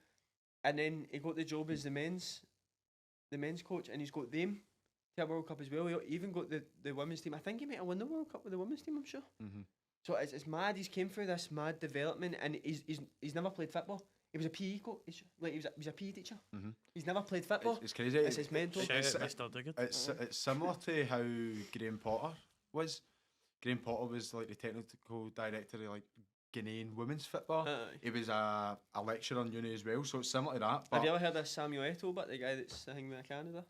and then he got the job as the men's coach, and he's got them to a World Cup as well. He even got the women's team. I think he might have won the World Cup with the women's team, I'm sure. So it's mad. He's came through this mad development, and he's never played football. He was a PE coach, like he was a PE teacher. He's never played football. It's crazy. It's his mentor. Shout It's- out Mr. Duggett. It's similar to how Graham Potter was. Graham Potter was like the technical director of like Ghanaian women's football. Aye. He was a lecturer in uni as well, so it's similar to that. But Have you ever heard of Samuel Eto'o, but the guy that's hanging with Canada?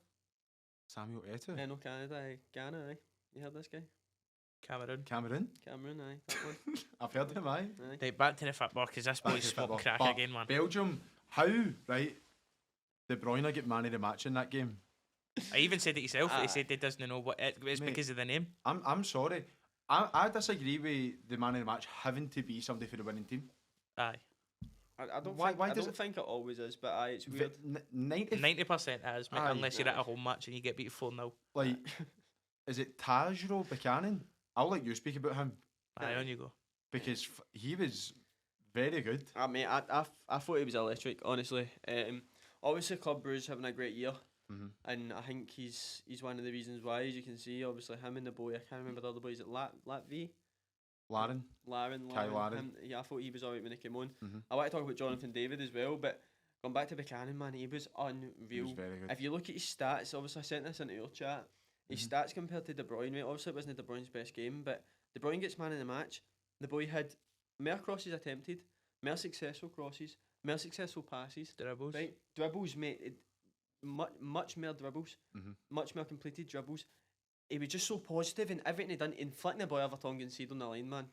Samuel Eto'o, No, Canada, Ghana, aye. You heard this guy? Cameroon. Cameroon. Cameroon, aye. That one. I've heard him, aye. Aye. Right, back to the football because this Back boy's to smoking football. crack But again, man. Belgium, how, right? De Bruyne get man of the match in that game. I even said it yourself. He Aye. said he doesn't know what it was Mate. because of the name. I'm sorry. I disagree with the man of the match having to be somebody for the winning team. Aye, I don't Why- think why I does don't it- think it always is, but aye, it's weird. 90% is, mate, Aye. unless you're at a home match and you get beat 4-0. Like, is it Tajro Buchanan? I'll let you speak about him Aye, on you go. because he was very good. Mate, I thought he was electric, honestly. Obviously, Club Brugge's having a great year, and I think he's one of the reasons why. As you can see, obviously him and the boy, I can't remember the other boys at Latvia. Laren. Kai Laren. Yeah, I thought he was alright when he came on. I want to talk about Jonathan David as well, but going back to Buchanan, man, he was unreal. He was very good. If you look at his stats, obviously I sent this into your chat. His stats compared to De Bruyne, mate, obviously it wasn't De Bruyne's best game, but De Bruyne gets man in the match. The boy had more crosses attempted, more successful crosses, more successful passes. Dribbles. Right, dribbles, mate. Much more dribbles, much more completed dribbles. He was just so positive in everything he done, inflicting the ball over Tongan seed on the line, man.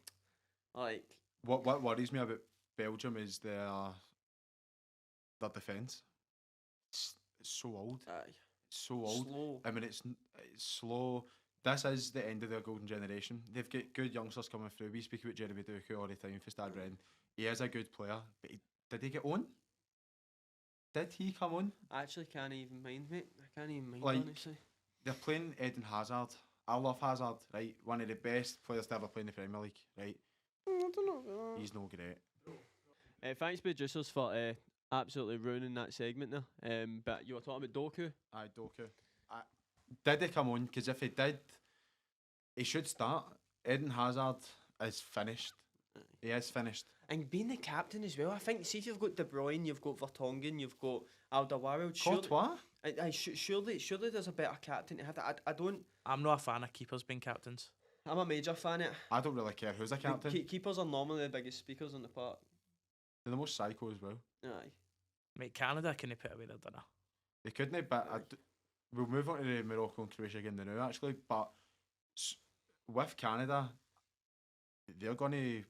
Like, What worries me about Belgium is their defence. It's so old. aye, It's so old. slow. I mean, it's slow. This is the end of their golden generation. They've got good youngsters coming through. We speak about Jeremy Doku all the time for Stade Rennes. He is a good player, but did he get on? Did he come on? I actually can't even mind, mate. I can't even mind, Like, honestly. They're playing Eden Hazard. I love Hazard, right? One of the best players to ever play in the Premier League, right? I don't know. He's no great. Thanks, producers, for absolutely ruining that segment there. But you were talking about Doku. Aye, Doku. Did he come on? Because if he did, he should start. Eden Hazard is finished. He is finished. And being the captain as well, I think, see if you've got De Bruyne, you've got Vertonghen, you've got Alderweireld, Courtois? surely there's a better captain to have that. I don't, I'm not a fan of keepers being captains. I'm a major fan of it. I don't really care who's a captain. Keepers are normally the biggest speakers on the park. They're the most psycho as well. Aye. Mate, Canada couldn't put away their dinner. They couldn't, but we'll move on to the Morocco and Croatia game now, actually. But with Canada, they're going to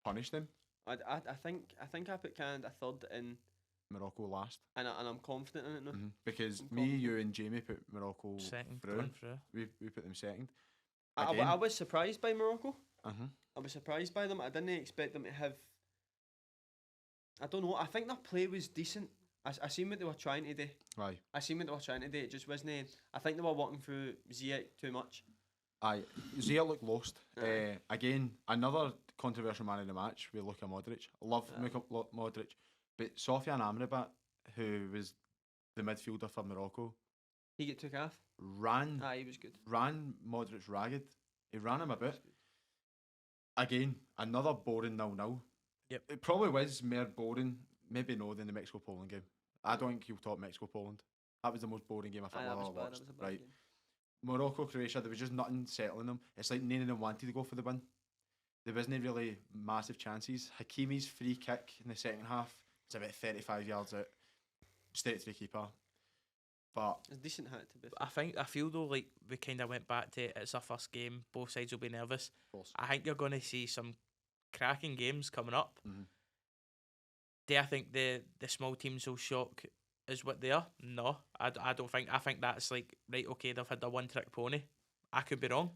punish them. I think I put Canada third in, Morocco last. and I'm confident in it now. Because I'm me, confident. you, and Jamie put Morocco Second, through. going through. We put them second. I Again. was surprised by Morocco. Uh-huh. I was surprised by them. I didn't expect them to have. I don't know. I think their play was decent. I seen what they were trying to do. Aye. It just wasn't. I think they were working through Ziyech too much. Aye. Zia looked lost. Aye. Again, another controversial man in the match with Luka Modric. I love Modric. But Sofian Amrabat, who was the midfielder for Morocco, He get took off. ran He was good. Modric ragged. He ran him a bit. Again, another boring 0-0. Yep. It probably was more boring, maybe no, than the Mexico-Poland game. I don't think you'll top Mexico-Poland. That was the most boring game I think I've ever watched. That was a bad Right. game. Morocco-Croatia, there was just nothing settling them. It's like none of them wanted to go for the win. There wasn't really massive chances. Hakimi's free kick in the second half, it's about 35 yards out, straight to the keeper. But It's a decent hat to be fair. I feel though like we kind of went back to it's our first game. Both sides will be nervous. of course, I think you're going to see some cracking games coming up. Mhm. Do I think the small teams will shock is what they are? No, I don't think. I think that's like right. Okay, they've had a one trick pony. I could be wrong.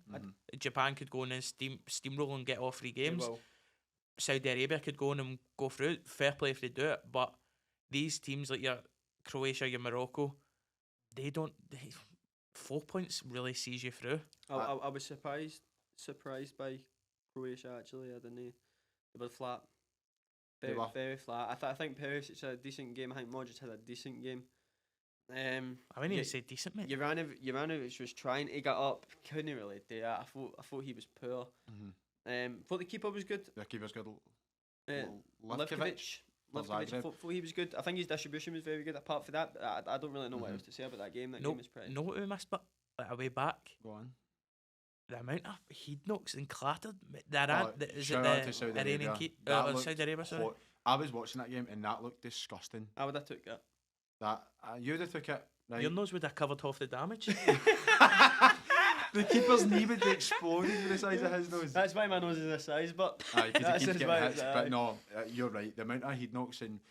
Japan could go in and steamroll and get all 3 games. Well, Saudi Arabia could go in and go through it. Fair play if they do it, but these teams like your Croatia, your Morocco, they don't. 4 points really sees you through. I was surprised by Croatia actually. I didn't. They were flat. Very flat. I think Perisic had a decent game. I think Modric had a decent game. I wouldn't even say decent, mate. Juranovic was trying to get up, couldn't really do that. I thought he was poor. Thought the keeper was good. their keeper's good. Livkovic. Zagreb. Thought he was good. I think his distribution was very good. Apart from that, I don't really know what else to say about that game. That game was pretty. Know what we missed, but like, away back. Go on. the amount of head knocks and clattered. Is shout it out to the Saudi Iranian Arabia. That looked Saudi Arabia? Sorry. hot. I was watching that game and that looked disgusting. I would have took it. That you would have took it. Right? Your nose would have covered half the damage. The keeper's knee would be exploded with the size of his nose. That's why my nose is this size, but Aye, because that's he keeps just getting why hits. it's But no, you're right. The amount of head knocks and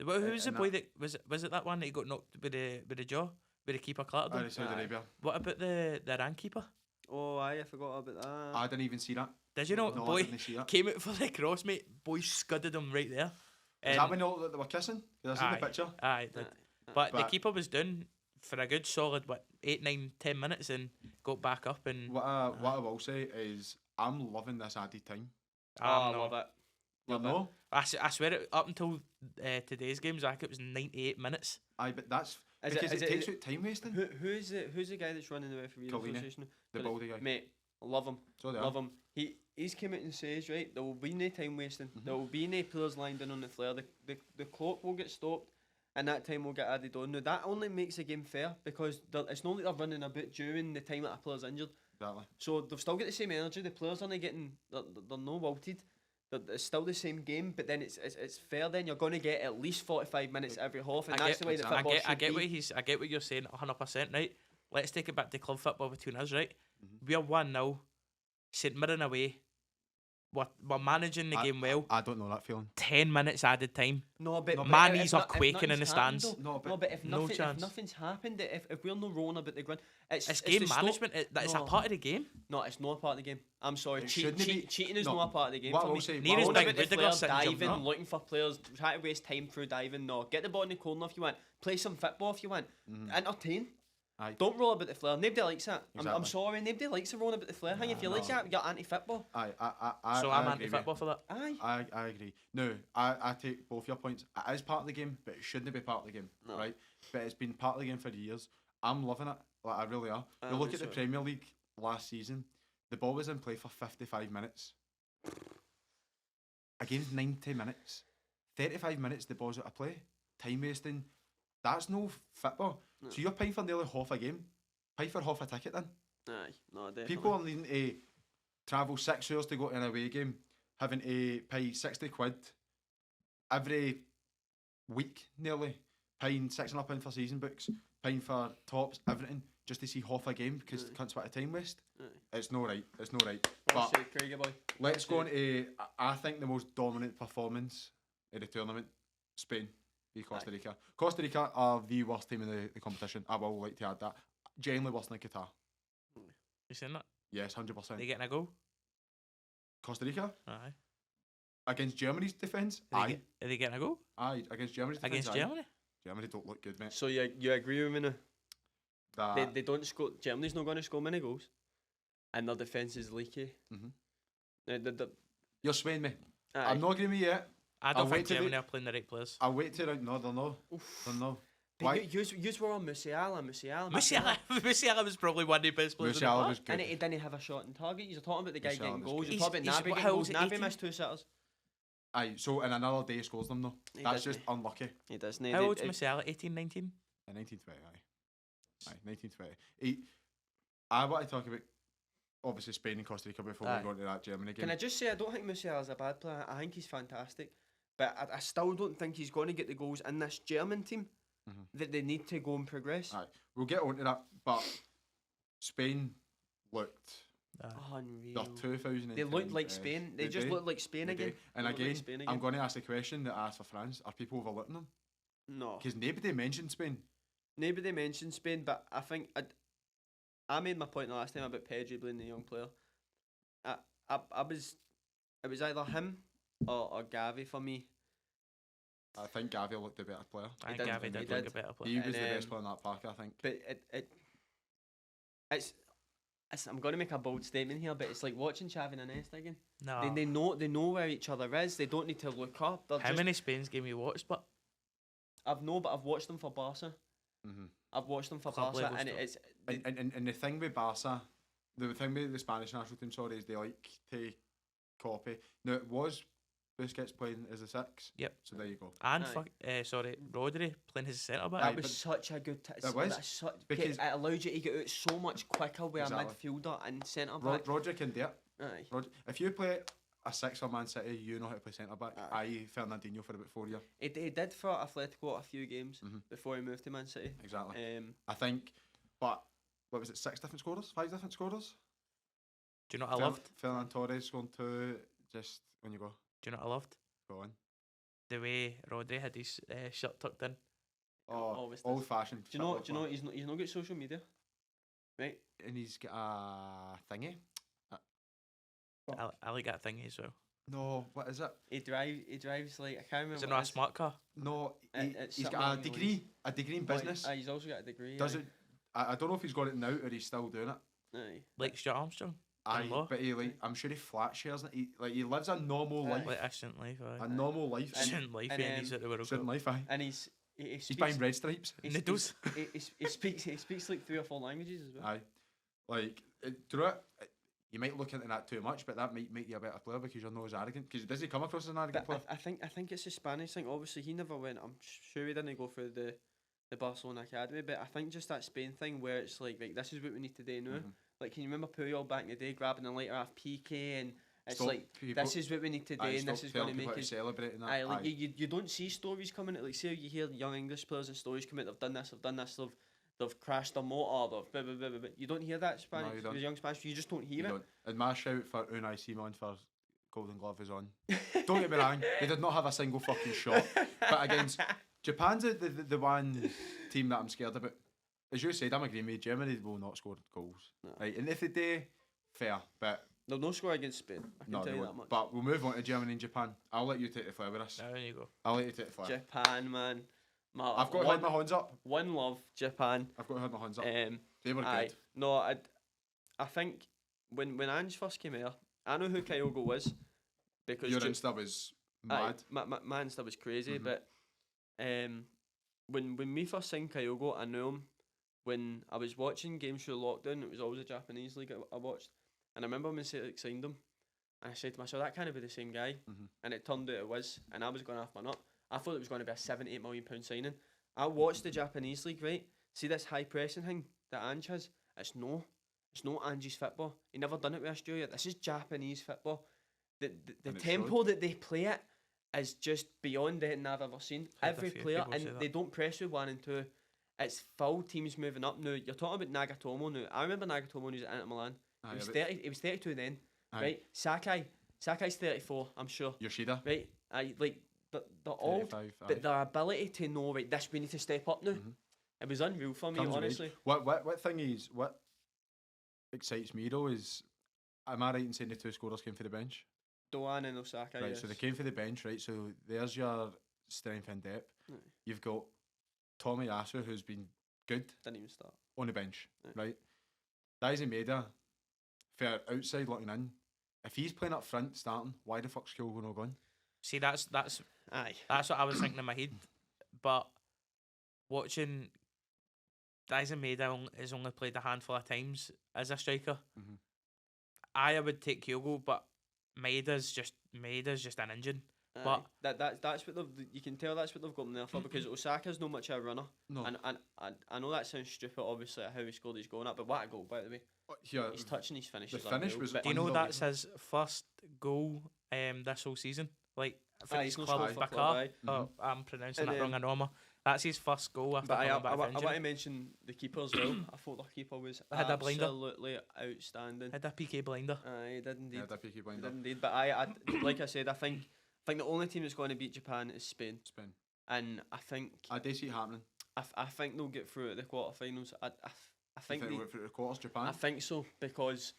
Well, who was the and boy that was it that one that he got knocked with the jaw, with the keeper clattered him? Saudi Arabia. What about the Iran keeper? oh, I forgot about that. I didn't even see that. Did you know? No, I Boy didn't see that. came out for the cross, mate. Boy scudded him right there. Is that when they were kissing? Because I seen the picture. Aye, it did. But the But- keeper was down for a good solid 8, 9, 10 minutes and got back up and. What I will say is I'm loving this added time. I love it. You know? I swear it, up until today's games, I think it was 98 minutes. Aye, but that's Is because it- it is takes it- out time wasting. Who's the guy that's running the referee Colina, association? the baldy guy. Mate, love him. So they Love are. him. He's come out and says, right, there will be no time wasting. There will be no players lying down on the flare. The clock will get stopped and that time will get added on. Now that only makes the game fair because it's not like they're running about during the time that a player's injured. Exactly. So they've still got the same energy. The players aren't getting they're no wilted. It's still the same game, but then it's fair. Then you're going to get at least 45 minutes every half, and that's the way that football I should get be. I get what you're saying 100%, right? Let's take it back to club football between us, right? We're 1-0, St Mirren away. We're managing the game well. I don't know that feeling. 10 minutes added time. No, but My if knees are not- if quaking in nothing's the happened stands. though- No, but if no nothing, chance. if nothing's happened, if we're not rolling about the ground, It's game the stop- management. It's a No. part of the game. No, it's not a part of the game. I'm sorry. It shouldn't be. Cheating is No. not a part of the game What I for will me. say- Near what I as will- Rolling big about the Rudiger flare, sitting jumping diving, up. looking for players, try to waste time through diving. No, get the ball in the corner if you want. Play some football if you want. Entertain. Aye. Don't roll about the flare. Nobody likes that. I'm Exactly. sorry. Nobody likes the rolling about the flare. Hey, if you like that, you're anti-football. I So I I'm agree with anti-football for that. Aye. I agree. No, I take both your points. It is part of the game, but it shouldn't be part of the game, No. right? But it's been part of the game for years. I'm loving it. Like I really are. You look at the so. Premier League last season. The ball was in play for 55 minutes. A game's 90 minutes. 35 minutes the ball's out of play. Time wasting. That's no football. No. So you're paying for nearly half a game. Pay for half a ticket then. Aye. No, definitely. People are needing to travel 6 hours to go to an away game, having to pay 60 quid every week nearly, paying £600 for season books, paying for tops, everything, just to see half a game because Aye. cunts what a time waste. Aye. It's no right. It's no right. Well But said, Craigie boy. let's well go on to, I think, the most dominant performance in the tournament, Spain v Costa Rica. Costa Rica are the worst team in the competition. I will like to add that. Genuinely worse than Qatar. You saying that? Yes, 100%. They getting a goal? Costa Rica Aye. against Germany's defence. Are they getting a goal? Aye, against Germany's defence. Against Germany? Germany don't look good, mate. So you agree with me now? That, They don't score. Germany's not going to score many goals, and their defence is leaky. Mhm. The You're swaying me. aye. I'm not agreeing with you yet. I I'll don't wait think till Germany they- are playing the right players. I'll wait till no, they're no. They're no. But Why? you were on Musiala. Musiala was probably one of the best players. Musiala in was the good. And he didn't have a shot in target. You're talking about the guy Musiala getting was goals. good. You're talking He's- about Navi what- getting how goals. old is he, Navi 18? missed 2 sitters. Aye, so in another day he scores them though. He That's doesn't. just unlucky. He doesn't. How old's Musiala? 18, 19? 1920, aye. Aye, 1920. I want to talk about obviously Spain and Costa Rica before Aye. we go into that Germany game. Can I just say I don't think Musiala's a bad player. I think he's fantastic, but I still don't think he's going to get the goals in this German team that they need to go and progress. Aye, we'll get on to that, but Spain looked Unreal. their 2010. They looked like Spain. They just looked like Spain They again. do. And They looked again, like Spain I'm going to ask the question that I asked for France: are people overlooking them? No. Because nobody mentioned Spain. Nobody mentioned Spain, but I think I made my point the last time about Pedri being the young player. I was, it was either him or Gavi for me. I think Gavi looked a better player. I think did, Gavi he did look did. a better player. He was And, the best player in that park, I think. But it's I'm going to make a bold statement here, but it's like watching Xavi and Iniesta again. No. They know where each other is. They don't need to look up. They're How just, many Spain's game you watched? But I've watched them for Barca. Mm-hmm. I've watched them for Club Barca, level and stuff. it's And the thing with Barca, the thing with the Spanish national team, sorry, is they like to copy. Now it was Busquets playing as a 6. Yep. So there you go. And Aye. Rodri playing as a centre back. That Aye, was but such a good. it was, That's such, because- it allowed you to get out so much quicker with Exactly. a midfielder and centre back. Rodri can do it. Aye. If you play a 6 for Man City, you know how to play centre back. Aye. Fernandinho for about 4 years. He did for Atletico a few games Mhm. before he moved to Man City. Exactly. I think, but what was it? 6 different scorers? 5 different scorers? Do you know what I loved? Fernand Torres scoring 2. Just when you go, Do you know what I loved? go on. The way Rodri had his shirt tucked in. Always does. Old fashioned. Do you know he's not got social media, right? And he's got a thingy. I like that thing as well. No, what is it? He drives like, I can't remember. Is it what not a smart car? No, It's he's something got a along those degree. A degree in business. He's also got a degree. Does aye. it? I don't know if he's got it now or he's still doing it. Aye. Like Stuart Armstrong? Aye, law. but he I'm sure he flat shares it. He lives a normal Aye. life. Like Instant Life, A aye. normal life. Instant Life, and, and he's at the World Certain Cup. life, aye. And he speaks. He's buying red stripes. he Noodles. speaks- he speaks like 3 or 4 languages as well. Aye. Like, through it, you might look into that too much, but that might make you a better player because you're not as arrogant. Because does he come across as an arrogant But player? I think it's a Spanish thing. Obviously, he never went. I'm sure he didn't go through the Barcelona academy. But I think just that Spain thing where it's like this is what we need to do now. Mhm. Like, can you remember Puyol back in the day grabbing the lighter off PK and it's Stop like people- this is what we need to do Aye, and stop this is going to telling people make to us. celebrate and that. Aye, like Aye. you don't see stories coming out. Like, say you hear young English players and stories come out. They've done this. They've crashed their motor. They've blah, blah, blah, blah, blah. You don't hear that Spanish. you don't. The young Spanish. You just don't You hear it. don't. And my shout for Unai Simon for Golden Glove is on. Don't get me wrong, they did not have a single fucking shot. But against Japan's the one team that I'm scared about. As you said, I'm agreeing with you, Germany will not score goals. No. Right, and if they do, fair. But They'll no score against Spain. I can no, tell they you won't. that much. But we'll move on to Germany and Japan. I'll let you take the floor with us. There you go. I'll let you take the floor. Japan, man. I've got to hold my hands up. One love, Japan. I've got to hold my hands up. They were Aye. good. No, I think when Ange first came here, I know who Kyogo was because Your Insta was aye, mad. my Insta was crazy. Mhm. But when we first signed Kyogo, I knew him. When I was watching games through lockdown, it was always a Japanese league I watched, and I remember when Celtic signed him, and I said to myself, that can't be the same guy, and it turned out it was, and I was going off my nut. I thought it was going to be a £7-8 million signing. I watched the Japanese league, right? See this high pressing thing that Ange has? It's no Ange's football. He never done it with Australia. This is Japanese football. The And it tempo that they play it is just beyond anything I've ever seen. Had a Every few player, people and say that. they don't press with 1 and 2. It's full teams moving up now. You're talking about Nagatomo now. I remember Nagatomo when he was at Inter Milan. Aye, He was but 30. He was 32 then, Aye. right? Sakai's 34. I'm sure, Yoshida. right? Like they're old, 35, but aye. their ability to know, right, this we need to step up now. It was unreal for me, Comes of age. honestly. What thing is what excites me though is, am I right in saying the 2 scorers came for the bench? Doan and Osaka. Right, yes. so they came for the bench, right? So there's your strength and depth. Aye. You've got Tommy Yasu, who's been good Didn't even start. on the bench, Aye. right? Daisy Maeda, for outside looking in, if he's playing up front starting, why the fuck's Kyogo not gone? See, that's Aye. what I was thinking in my head. But watching Dyson Maeda has only played a handful of times as a striker. Mhm. I would take Kyogo, but Maeda's just an engine. Aye. But that's what you can tell that's what they've got him there for because Osaka's not much of a runner. No. And I know that sounds stupid, obviously, at how he scored his goal and that, but what a goal, by the way. Here, His touch and his finish. the is finish unreal, was but do you know unbelievable. that's his first goal this whole season? Like for Aye, his he's no club, scored for Qatar. club, aye. Oh, I'm pronouncing And, that wrong, I know. That's his first goal after But I coming back from want to injury. mention the keeper as well. I thought the keeper was Had a blinder. absolutely outstanding. Had a PK blinder. He did indeed. Yeah, that Peaky He Blinder. did indeed. But I like I said, I think the only team that's going to beat Japan is Spain, Spain. and I think I do see it happening. I think they'll get through at the quarterfinals. I I think think they, they went through the quarters, Japan. I think so because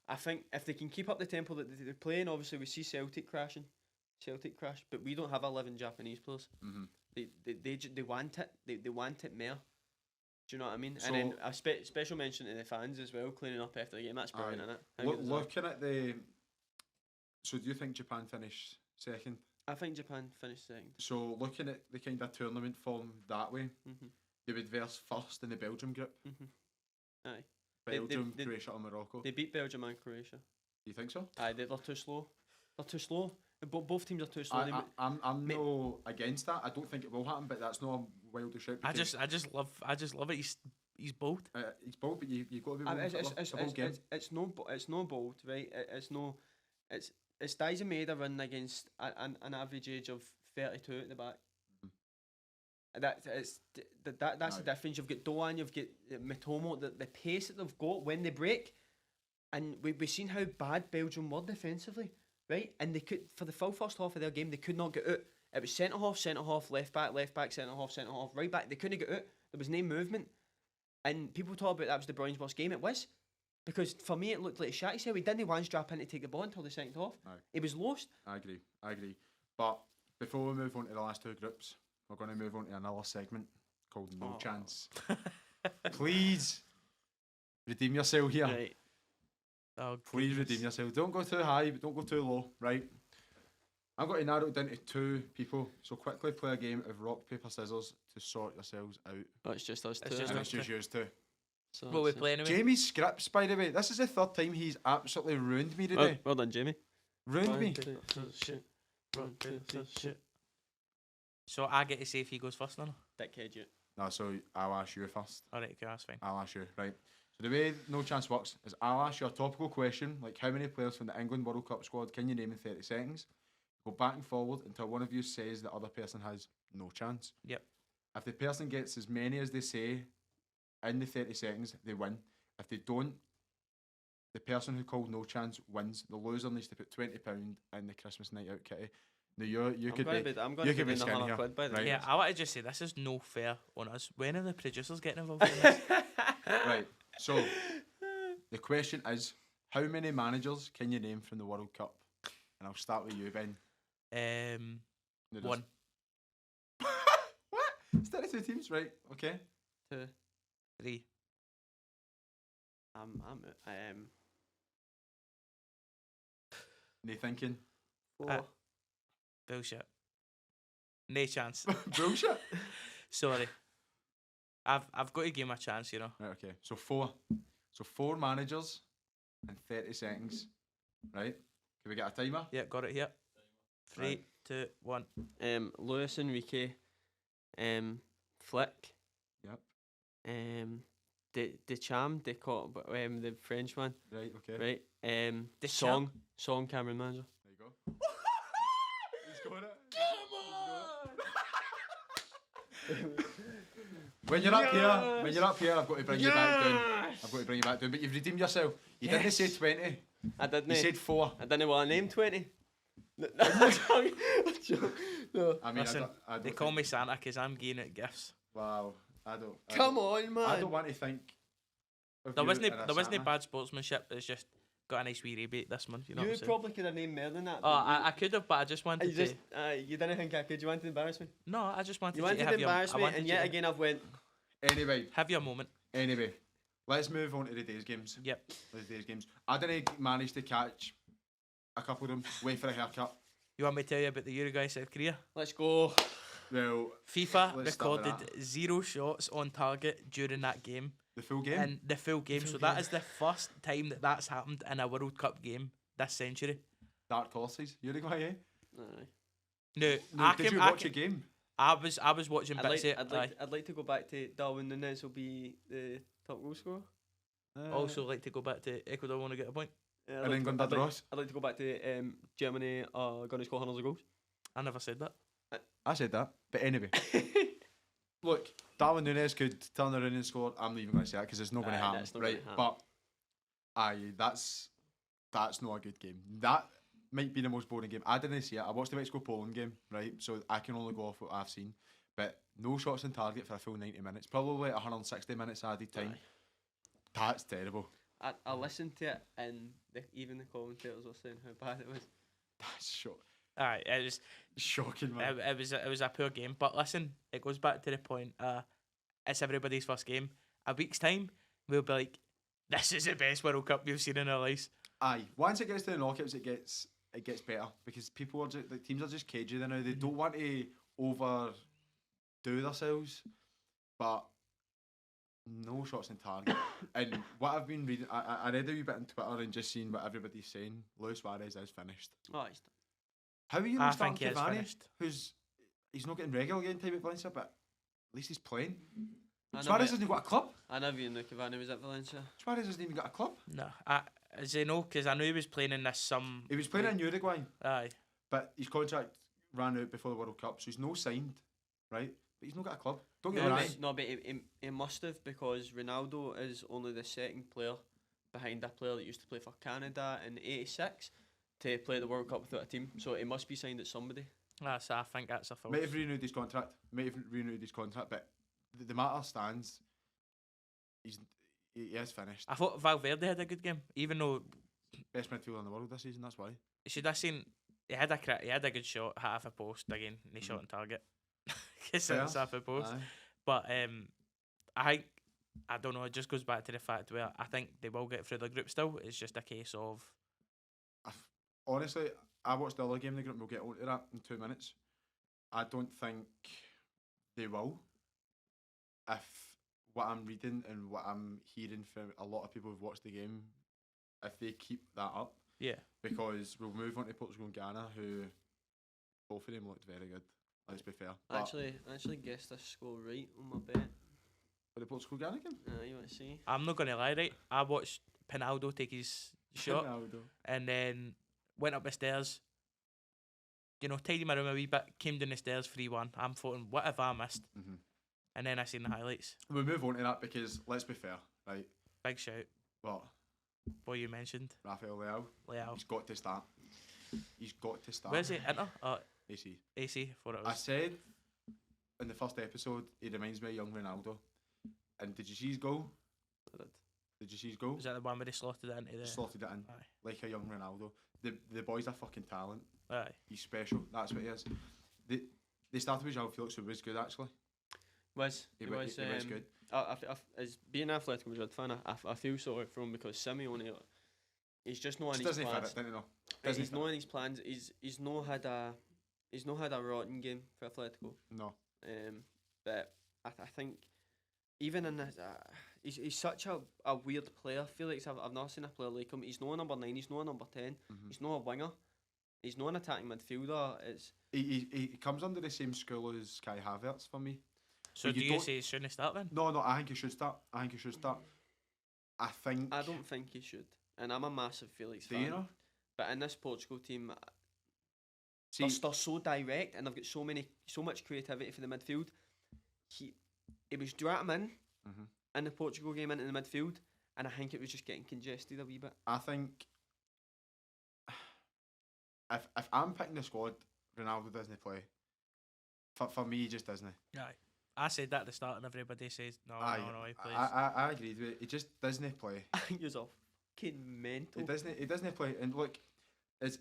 I think if they can keep up the tempo that they're playing, obviously we see Celtic crash, but we don't have 11 Japanese players. Mhm. They want it. They want it more. Do you know what I mean? So- and then a special mention to the fans as well, cleaning up after the game. That's brilliant, isn't it? How good is that? Looking at the, so do you think Japan finish second? I think Japan finished second. So looking at the kind of tournament form that way, Mhm. they would verse first in the Belgium group. Mhm. Aye. They- Belgium, they- Croatia, and Morocco. They beat Belgium and Croatia. Do you think so? Aye, they're too slow. They're too slow. Both teams are too slow. I'm no against that. I don't think it will happen, but that's not a wildish shout. I just love it. He's bold. He's bold, but you got to be willing to it's no bold, right? It's Dyson made a run against an average age of 32 at the back. That's the difference. You've got Doan, you've got Mitomo, the pace that they've got when they break, and we've seen how bad Belgium were defensively, right? And they could, for the full first half of their game, they could not get out. It was centre half, left back, centre half, right back. They couldn't get out. There was no movement, and people talk about that was the Browns' worst game. It was, because for me it looked like a shatty cell. He didn't one strap in to take the ball until the second half. He was lost. I agree. But before we move on to the last two groups, we're going to move on to another segment called No Chance. Please redeem yourself here. Right. Please redeem yourself. Don't go too high, but don't go too low, right? I'm going to narrow it down to two people. So quickly play a game of rock, paper, scissors to sort yourselves out. Oh, it's just us two. It's just yours two. So what we playing anyway? Jamie's scripts, by the way. This is the third time he's absolutely ruined me today. Well done, Jamie. Ruined me. So I get to say if he goes first, then? Dickhead, you. No, so I'll ask you first. Alright, okay, that's fine. I'll ask you, right? So the way No Chance works is I'll ask you a topical question, like how many players from the England World Cup squad can you name in 30 seconds? Go back and forward until one of you says the other person has no chance. Yep. If the person gets as many as they say in the 30 seconds, they win. If they don't, the person who called no chance wins. The loser needs to put £20 in the Christmas night out kitty. Now you could be skinny here, quid, by the right? Yeah, I want to just say this is no fair on us. When are the producers getting involved in this? Right. So the question is, how many managers can you name from the World Cup? And I'll start with you, Ben. One. What? It's 32 teams, right? Okay. 2. 3. No thinking. 4. Bullshit. No chance. Bullshit. Sorry. I've got to give him a chance, you know. Right, okay. So 4. So 4 managers in 30 seconds. Right? Can we get a timer? Yeah, got it here. 3, Right. 2, 1. Luis Enrique, Flick. Yep. Deschamps, the French one. Right, okay. Right. Deschamps. Song Cameron manager. There you go. He's got it. Come on! When you're up here, I've got to bring you back down. But you've redeemed yourself. You didn't say 20. I didn't. You said 4. I didn't want to name 20. No. I mean, Listen, I don't they call me Santa because I'm giving out gifts. Wow. Come on, man. I don't want to think. There wasn't any bad sportsmanship. It's just got a nice wee rebate this month. You know. You probably could have named more than that. Oh, I could have, but I just wanted to. You didn't think I could. You wanted to embarrass me. No, I just wanted You to wanted to have embarrass me, and yet again I've went. Anyway, have your moment. Anyway, let's move on to the days games. Yep. The days games. I didn't manage to catch a couple of them. Wait for a haircut. You want me to tell you about the Uruguay South Korea? Let's go. Well, FIFA let's start with recorded 0 shots on target during that game. the full game. In the full game. So that is the first time that's happened in a World Cup game this century. Dark horses. Uruguay, eh? Aye. No, did you watch a game? I was watching bits of it. I'd like to go back to Darwin Núñez will be the top goal scorer. Also like to go back to Ecuador want to get a point. Yeah, And England did Ross. I'd like to go back to Germany are going to score hundreds of goals. I never said that. I said that. But anyway. Look, Darwin Núñez could turn around and score. I'm not even going to say that because it's not going to happen. Right? But that's not a good game. That might be the most boring game. I didn't see it. I watched the Mexico-Poland game, right? So I can only go off what I've seen. But no shots on target for a full 90 minutes. Probably 160 minutes added time. Aye. That's terrible. I listened to it and even the commentators were saying how bad it was. That's shocking. Alright, it was Shocking, man. it was a poor game. But listen, it goes back to the point. It's everybody's first game. A week's time, we'll be like, this is the best World Cup we've seen in our lives. Aye. Once it gets to the knockouts, it gets better because people are just, the teams are just cagey now. They don't want to overdo themselves, but no shots on target. And what I've been reading, I read a wee bit on Twitter and just seen what everybody's saying. Luis Suarez is finished. Oh, he's How are you I not starting think he is Cavani, finished. he's not getting regular game time at Valencia, but at least he's playing. I Suarez hasn't got a club. I never even knew Cavani was at Valencia. Suarez hasn't even got a club. No, as you know, because I knew he was playing in this some. He was playing in Uruguay, Aye. but his contract ran out before the World Cup, so he's no signed, right? But he's not got a club. Don't get me No, wrong. but, no, but he must have, because Ronaldo is only the second player behind a player that used to play for Canada in '86 to play the World Cup without a team. So he must be signed at somebody. So I think that's a false. Might have renewed his contract. But the matter stands. He is finished. I thought Valverde had a good game, even though Best midfielder in the world this season. That's why. you should have seen he had a good shot, half a post again, and he shot on target. Because it's half a post. Aye. But I don't know. It just goes back to the fact where I think they will get through the group still. It's just a case of Honestly, I watched the other game in the group. We'll get onto that in 2 minutes. I don't think they will. If what I'm reading and what I'm hearing from a lot of people who've watched the game, if they keep that up, yeah. because we'll move on to Portugal and Ghana, who both of them looked very good. Let's be fair. I actually guessed this score right on my bet. For the Portugal Ghana game, You want to see? I'm not gonna lie, right? I watched Pinaldo take his shot and then went up the stairs. You know, tidied my room a wee bit, came down the stairs 3-1. I'm thinking, what have I missed? Mhm. And then I seen the highlights. We'll move on to that because let's be fair, right? Big shout. What? Boy, you mentioned Rafael Leao. He's got to start. He's got to start. Where's he? Inter? AC. AC. For it I was. said in the first episode, he reminds me of young Ronaldo. And did you see his goal? I did. Did you see his goal? Was that the one where they slotted it into the? Slotted it in Aye. like a young Ronaldo. The boy's a fucking talent. Aye. He's special. That's what he is. They started with João Felix, who was good actually. He was good. As being an Atletico Madrid fan, I feel sorry for him because Simeone, he's just not in his Doesn't fit plans. it, didn't he? No. He's not in his plans. He's not had a rotten game for Atletico. No. But I think even in this, he's such a weird player. Felix, I've never seen a player like him. He's not a number 9. He's not a number 10. Mhm. He's not a winger. He's not an attacking midfielder. It's He comes under the same school as Kai Havertz for me. So But do you you don't- say he shouldn't start then? No, I think he should start. I think. I don't think he should. And I'm a massive Felix Do fan. you know? But in this Portugal team, See, they're so direct and they've got so much creativity for the midfield. He was drawing him Mhm. in the Portugal game into the midfield, and I think it was just getting congested a wee bit. I think if I'm picking the squad, Ronaldo doesn't play. For me, he just doesn't. Aye. I said that at the start, and everybody says no, he plays. I agreed with it. He just doesn't play. I think he was a fucking mental. He doesn't play. And look,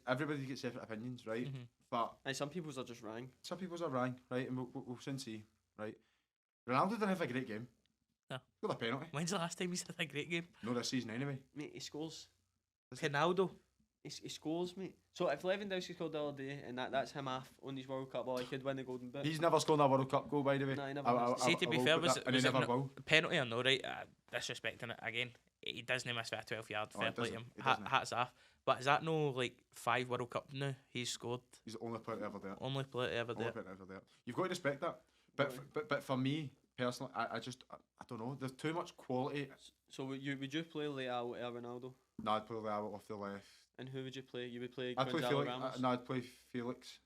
everybody gets separate opinions, right? Mhm. But And some people's are just wrong. some people's are wrong, right? And we'll soon see, right? Ronaldo didn't have a great game. No. Got a penalty. When's the last time he's had a great game? No, this season anyway. Mate, he scores. Pinaldo. He scores, mate. So if Lewandowski scored the other day, and that's him off on his World Cup ball, he could win the Golden Boot. He's never scored a World Cup goal, by the way. No, he never has. See, to be will fair, put was that- it- and he was it never no- will. Penalty or no, right? Disrespecting it again. He doesn't miss that 12-yard. Oh, Fair he play to doesn't. him. He doesn't. Hats off. But is that no like 5 World Cup now he's scored? He's the only player to ever do it. Only player to ever do Only it. player to ever do it. You've got to respect that. But but for me personally, I don't know. There's too much quality. So would you play Leao or Ronaldo? No, I'd play Leao off the left. And who would you play? You would play I'd play Gonzalo Felix. Ramos. No, I'd play Felix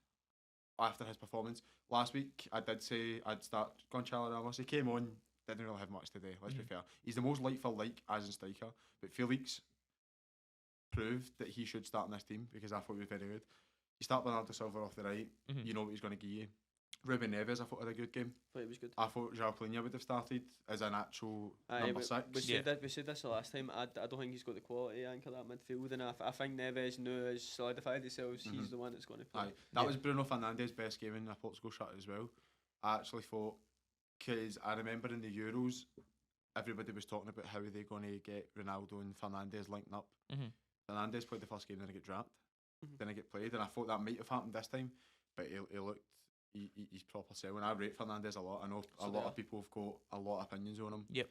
after his performance last week. I did say I'd start Gonzalo Ramos. He came on, didn't really have much today. Let's be fair. He's the most like for like as a striker, but Felix proved that he should start in this team because I thought he was very good. You start Bernardo Silva off the right, Mhm. you know what he's going to give you. Ruben Neves, I thought had a good game. But it was good. I thought João Palhinha would have started as an actual number 6. We said this the last time. I don't think he's got the quality to anchor that midfield, and I think Neves now has solidified himself. He's the one that's going to play. Aye, that was Bruno Fernandes' best game in a Portugal shirt as well. I actually thought, because I remember in the Euros, everybody was talking about how they're going to get Ronaldo and Fernandes linked up. Mhm. Fernandes played the first game, then he get dropped, Mhm. then he get played, and I thought that might have happened this time, but he looked. He's proper selling. I rate Fernandes a lot. I know So a lot there. of people have got a lot of opinions on him. Yep.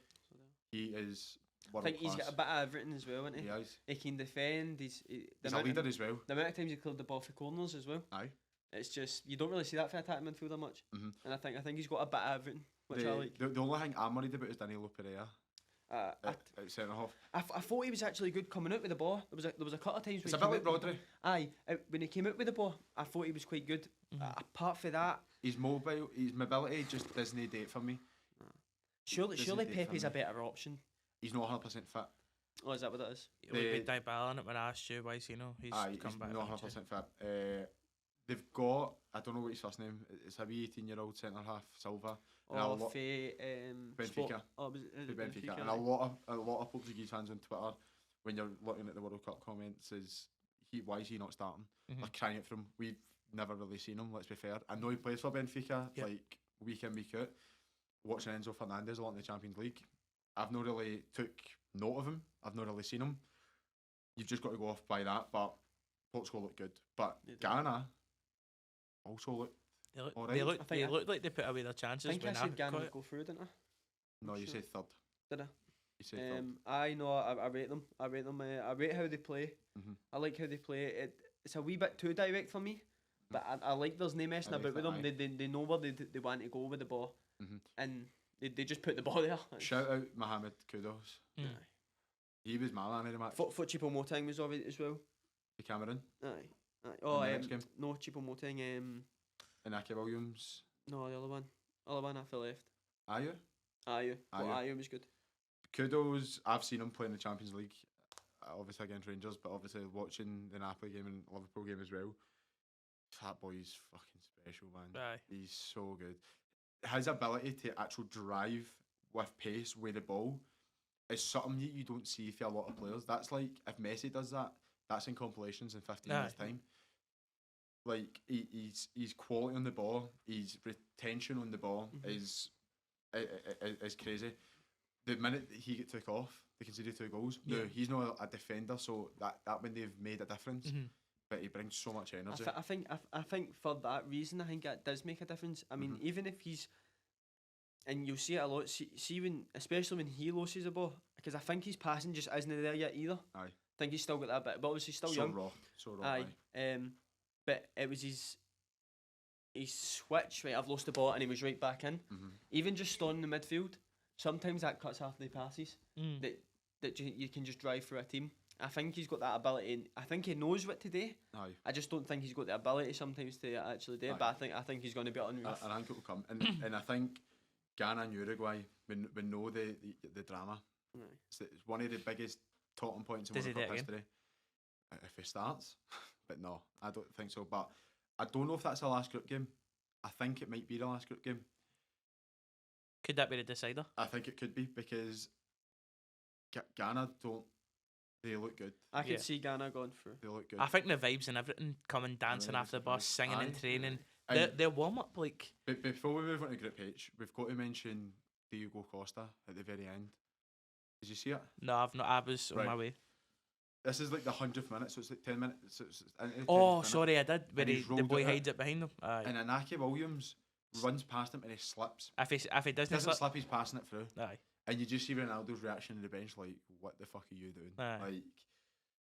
He is I world think class. he's got a bit of everything as well, isn't he? He is. He can defend. He's a leader as well. The amount of times he cleared the ball for corners as well. Aye. It's just you don't really see that for attacking midfielder much, and I think he's got a bit of everything, which I like. The only thing I'm worried about is Danilo Pereira. At centre half. I thought he was actually good coming out with the ball. There was a couple of times. It's a bit like Rodri. When he came out with the ball, I thought he was quite good. Apart from that, his mobility just doesn't date for me. Surely Pepe's a better option. He's not 100% fit. Oh, is that what it is? We Dybala in it when I asked you why he's come back. He's not 100% fit. They've got, I don't know what his first name. It's a wee 18-year-old centre half, Silva. Benfica. Benfica. And a lot of Portuguese fans on Twitter, when you're looking at the World Cup comments, is why is he not starting? They're crying it from. We've never really seen him. Let's be fair. I know he plays for Benfica, like week in, week out. Watching Enzo Fernandez a lot in the Champions League, I've not really took note of him. I've not really seen him. You've just got to go off by that. But Portugal looked good. But Ghana also looked. They looked like they put away their chances. I think I said Ghana would go through, didn't I? No, you said third. Did I? You said third. I know. I rate them. I rate how they play. I like how they play. It's a wee bit too direct for me, but I like there's no messing about with them. They know where they want to go with the ball, and they just put the ball there. Shout out Mohamed Kudus. He was my man in the match. Chipo Motang was already as well. The Cameroon. Aye. Oh, no Chipo Motang. Inaki Williams. No, the other one off the left. Ayu was good. Kudos, I've seen him play in the Champions League, obviously against Rangers, but obviously watching the Napoli game and Liverpool game as well. That boy's fucking special, man. Aye. He's so good. His ability to actually drive with pace with the ball is something that you don't see for a lot of players. That's like, if Messi does that, that's in compilations in 15 years' time. Like, he's quality on the ball, his retention on the ball is crazy. The minute he took off, they conceded 2 goals. No, he's not a defender, so that when they've made a difference. But he brings so much energy. I think for that reason, I think it does make a difference. I mean, even if he's, and you'll see it a lot. See when, especially when he loses the ball, because I think his passing just isn't there yet either. Aye. I think he's still got that bit, but obviously still young. So raw. Aye. But it was his switch. Right, I've lost the ball, and he was right back in. Even just on the midfield, sometimes that cuts half the passes that you can just drive through a team. I think he's got that ability, and I think he knows what to do. Aye. I just don't think he's got the ability sometimes to actually do it. But I think he's going to be on. I think it will come, and I think Ghana and Uruguay we know the drama. It's one of the biggest talking points in World Cup history. If he starts, but no, I don't think so. But I don't know if that's the last group game. I think it might be the last group game. Could that be the decider? I think it could be, because Ghana don't. They look good. I could see Ghana going through. They look good. I think the vibes and everything, coming dancing after the bus, singing and training. Their warm up, like. But before we move on to Group H, we've got to mention Diego Costa at the very end. Did you see it? No, I've not. I was on my way. This is like the 100th minute, so it's like 10 minutes. So it's sorry, I did. Where the boy hides it behind him. And Inaki Williams runs past him and he slips. If he doesn't slip, he's passing it through. Aye. And you just see Ronaldo's reaction on the bench, like, what the fuck are you doing? Aye. Like,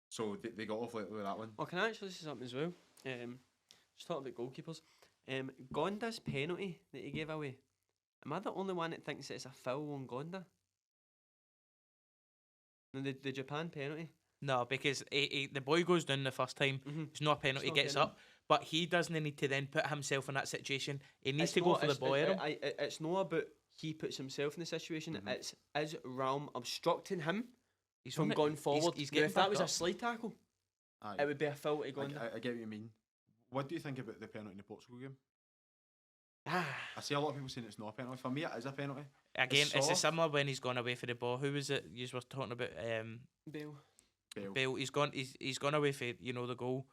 so they got off with that one. Well, can I actually say something as well? Just talking about goalkeepers. Gonda's penalty that he gave away. Am I the only one that thinks that it's a foul on Gonda? No, the Japan penalty. No, because the boy goes down the first time. It's not a penalty. He gets up, but he doesn't need to then put himself in that situation. He needs to go for the boy. It's not about he puts himself in the situation. It's is Realm obstructing him from going forward. If that was a slide tackle, it would be a foul to Gonda. I get what you mean. What do you think about the penalty in the Portugal game? I see a lot of people saying it's not a penalty. For me, it is a penalty. Again, it's a similar when he's gone away for the ball. Who was it you were talking about? Bale. He's gone away for the goal.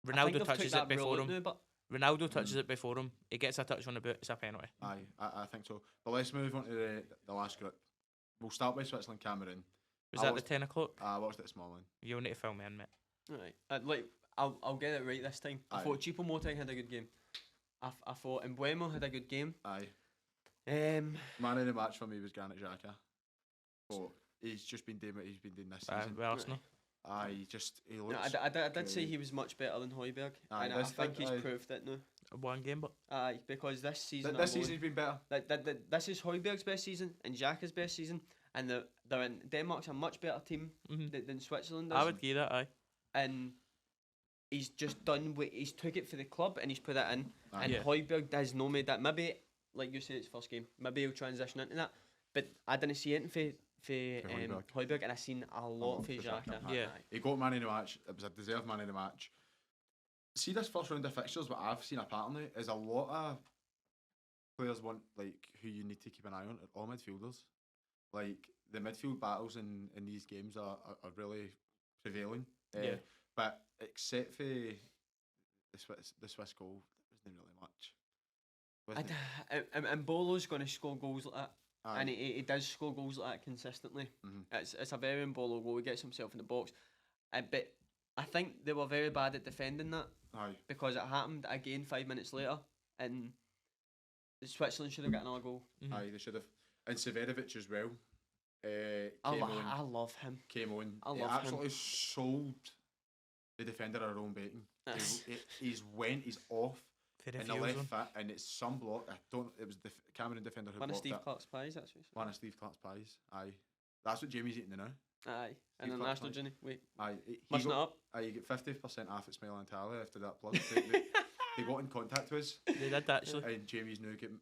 Ronaldo touches it before him. Ronaldo touches it before him. He gets a touch on the boot. It's a penalty. Aye, I think so. But let's move on to the last group. We'll start with Switzerland, Cameroon. Was that the 10 o'clock? I watched it this morning. You'll need to fill me in, mate. Right. I'll get it right this time. I thought Chipo Motang had a good game. I thought Mbuemo had a good game. Aye. Man of the match for me was Granit Xhaka. But he's just been doing what he's been doing this season. Well, Arsenal. Aye, he No, looks. I did say he was much better than Højbjerg, Aye, and I think he's proved it now. One game, but Aye, because this season, This season's been better. this is Højbjerg's best season and Xhaka's best season, and they're in Denmark's a much better team than Switzerland is. I would give that. Aye. And he's just done what he's took it for the club and he's put it in. Aye. And Yeah. Højbjerg has no made that. Maybe, like you said, it's first game. Maybe he'll transition into that. But I didn't see anything for Højbjerg, and I seen a lot for Xhaka. Yeah. He got man in the match. It was a deserved man in the match. See this first round of fixtures, what I've seen a pattern now is a lot of players who you need to keep an eye on are all midfielders. Like the midfield battles in these games are really prevailing. Yeah. But except for the Swiss goal, there wasn't really much. Wasn't it? And Bolo's going to score goals like that. Aye. And he does score goals like that consistently. It's a very Mbolo goal. He gets himself in the box. But I think they were very bad at defending that. Aye. Because it happened again 5 minutes later. And Switzerland should have got another goal. Aye, they should have. And Severovic as well. I love him. Came on. I He love him. absolutely sold the defender a own baiting. Yes. He's off For the in the feels left one. foot, and it's some block. It was the Cameron defender who One of blocked Steve it. Clark's pies, that's what One of Steve Clark's pies. Aye, that's what Jamie's eating now. Aye. Steve And Clark's international pie. journey. Wait. Aye, Mushing it up. Aye, you get 50% off at Smile and Tally after that plug. They got in contact with us, They did actually. and Jamie's now getting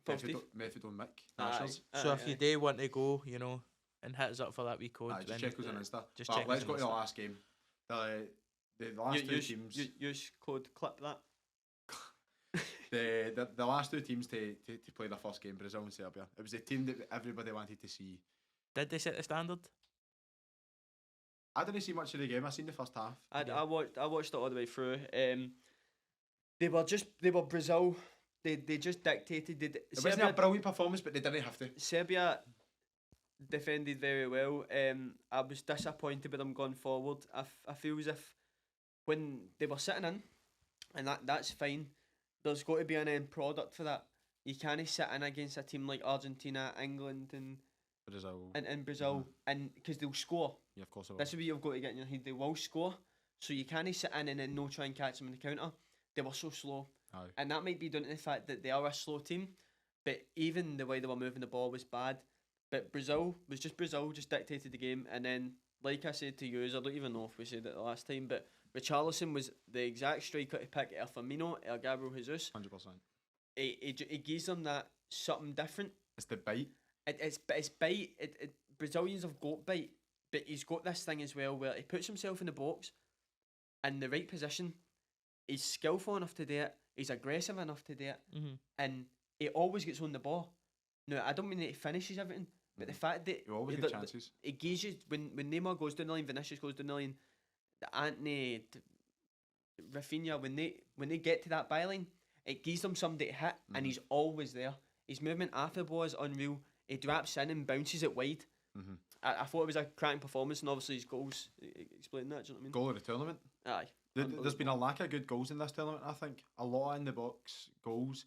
From Steve? Methadone Mick. Aye. Nashers. So if you do want to go, and hit us up for that wee code, Aye, then just check us on Insta. just But check let's us go on to the Insta. last game. The last two teams. Use code clip that. The last two teams to play their first game, Brazil and Serbia. It was the team that everybody wanted to see. Did they set the standard? I didn't see much of the game. I seen the first half. I watched it all the way through. They were Brazil. They just dictated. It wasn't a brilliant performance, but they didn't have to. Serbia defended very well. I was disappointed with them going forward. I feel as if when they were sitting in, and that's fine. There's got to be an end product for that. You can't sit in against a team like Argentina, England, and Brazil, and because they'll score. Yeah, of course. This is what you've got to get in your head. They will score, so you can't sit in and then no try and catch them in the counter. They were so slow, Aye. and that might be down to the fact that they are a slow team. But even the way they were moving the ball was bad. But Brazil just dictated the game, and then like I said to you, I don't even know if we said it the last time, but Richarlison was the exact striker to pick El Firmino, El Gabriel Jesus. 100%. It gives them that something different. It's the bite. It's bite. Brazilians have got bite, but he's got this thing as well where he puts himself in the box in the right position. He's skillful enough to do it. He's aggressive enough to do it, and he always gets on the ball. Now I don't mean that he finishes everything, but the fact that You always get chances. he gives you when Neymar goes down the line, Vinicius goes down the line, Antony, Rafinha, when they get to that byline, it gives them somebody to hit, and he's always there. His movement after the ball is unreal. He drops in and bounces it wide. I thought it was a cracking performance, and obviously his goals explain that. Do you know what I mean? Goal of the tournament. Aye. There's been a lack of good goals in this tournament. I think a lot in the box goals,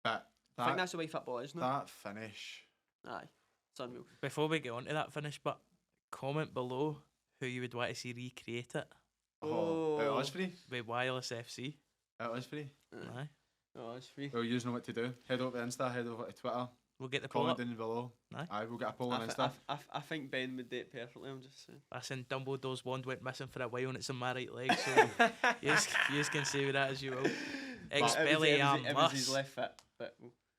but I think that's the way football is, no? that finish. Aye. It's unreal. Before we get on to that finish, but comment below who you would want to see recreate it It was free. with Wireless FC. It was free. Aye. Oh, it's free. Well, you know what to do. Head over to Insta. Head over to Twitter. We'll get the poll Comment up. down below. Aye. We'll get a poll on Insta. I think Ben would do it perfectly. I'm just saying. Listen, Dumbledore's wand went missing for a while and it's on my right leg, so you can say with that as you will. It was his Expelliarmus. left foot, but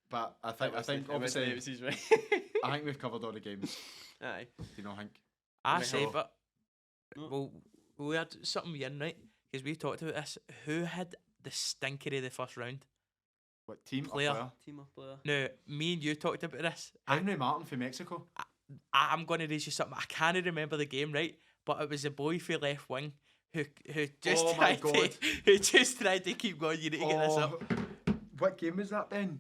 But I think obviously it was his right. I think we've covered all the games. Aye. Do you know, Hank? I say, but No. we had something in, right? Because we talked about this. Who had the stinker of the first round? What team Player. or player? Team of player. No, me and you talked about this. Henry Martin from Mexico. I'm going to raise you something. I can't remember the game, right? But it was a boy for left wing who just Oh my tried God. who just tried to keep going. You need to get this up. What game was that, Ben?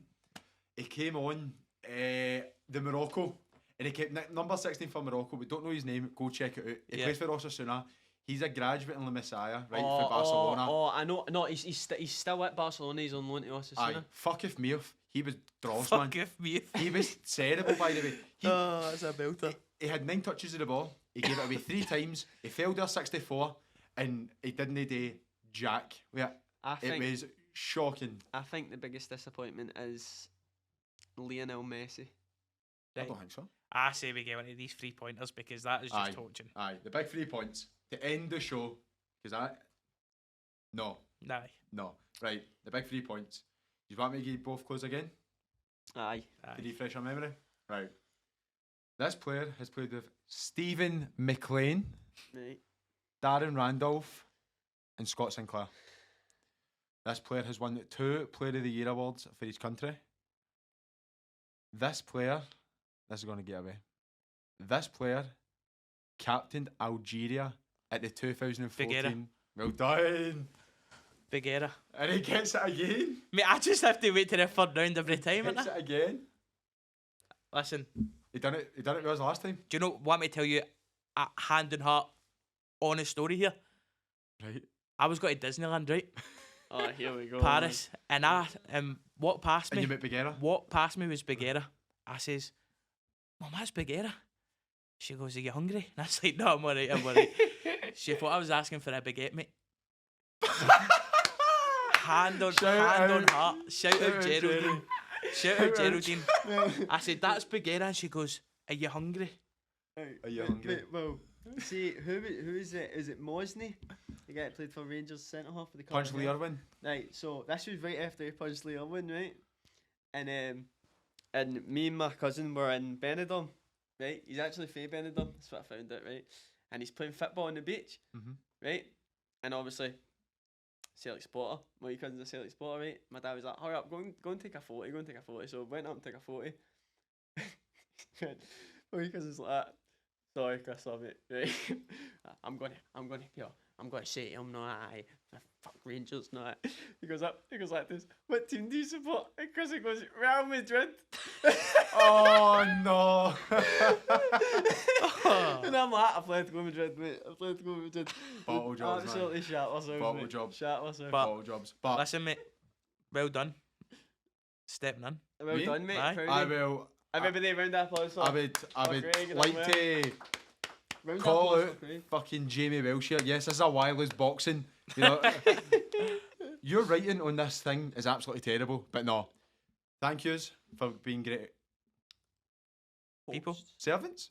He came on the Morocco, and he kept number 16 for Morocco. We don't know his name. Go check it out. He Yeah. plays for Osasuna. He's a graduate in La Masia, right, for Barcelona. I know. No, he's still at Barcelona. He's on loan to Osasuna. Aye, fucketh me off. He was dross, man. Fuck me. He was terrible, by the way. That's a belter. He had 9 touches of the ball. He gave it away 3 times. He failed their 64, and he didn't do jack. It was shocking. I think the biggest disappointment is Lionel Messi. I don't think so. I say we get one of these 3-pointers because that is just torching. Aye, the big 3 points to end the show. Because No. Right, the big 3 points. Do you want me to give both clues again? Aye. To refresh our memory? Right. This player has played with Stephen McLean, Right. Darren Randolph, and Scott Sinclair. This player has won 2 Player of the Year awards for his country. This is going to get away. This player captained Algeria at the 2014. Figueira. Well done. Figueira. And he gets it again. Mate, I just have to wait to the 3rd round every time. Gets it again. Listen. He done it with us last time. Do you want me to tell you a hand and heart honest story here? Right. I was going to Disneyland, right? Oh, here we go. Paris. And I what passed me? And you met Figueira? What passed me was Figueira. I says, Mum, that's Figueira. She goes, are you hungry? And I was like, no, I'm alright. She thought I was asking for a baguette, mate. hand on heart. Shout out Geraldine. Shout out Geraldine. I said, that's Figueira. And she goes, are you hungry? Are you hungry? Well, see, who is it? Is it Mosney? The guy that played for Rangers centre half for the Punch Lee Irwin. Right, so this was right after he punched Lee Irwin, right? And me and my cousin were in Benidorm, right? He's actually from Benidorm, that's what I found out, right? And he's playing football on the beach, right? And obviously, Celtic supporter, my cousin's a Celtic supporter, right? My dad was like, hurry up, go and take a photo, So I went up and took a photo. My cousin's like that. Sorry, Chris, love it. Right? I'm gonna say to him, no, fuck Rangers, no. He goes like this. What team do you support? And Chris goes, Real Madrid. Oh no! And I'm like, I played to go Madrid, mate. Bottle jobs, absolutely man. Shat myself. Bottle jobs. Shat myself. Bottle jobs. But listen, mate. Well done. Stepping in. Well me? done, mate. Aye. I will. Everybody round that applause for. I would Craig, like to round call applause out for Craig. fucking Jamie Welsh here. Yes, this is a wireless boxing. You know, your writing on this thing is absolutely terrible. But no, thank yous for being great People. servants.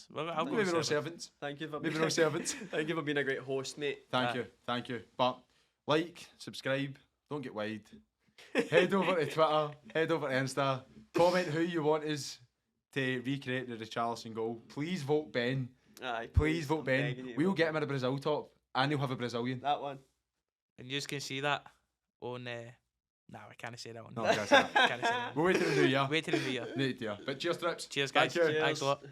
Well, I'll go Maybe with no servants. servants. Thank you for Maybe being no servants. Thank you for being a great host, mate. Thank you. But like, subscribe, don't get wide. Head over to Twitter, head over to Insta, comment who you want us to recreate the Richarlison goal. Please vote Ben. Aye, Please vote I'm Ben. begging you to We'll vote get him in a Brazil top and he'll have a Brazilian. that one. And you can see that on. No, I can't say that one. No, I can't say that. Can't say that. We'll wait till the new year. Wait till the new year. New year. But cheers, Trips. Cheers, guys. Thank you. Thanks a lot.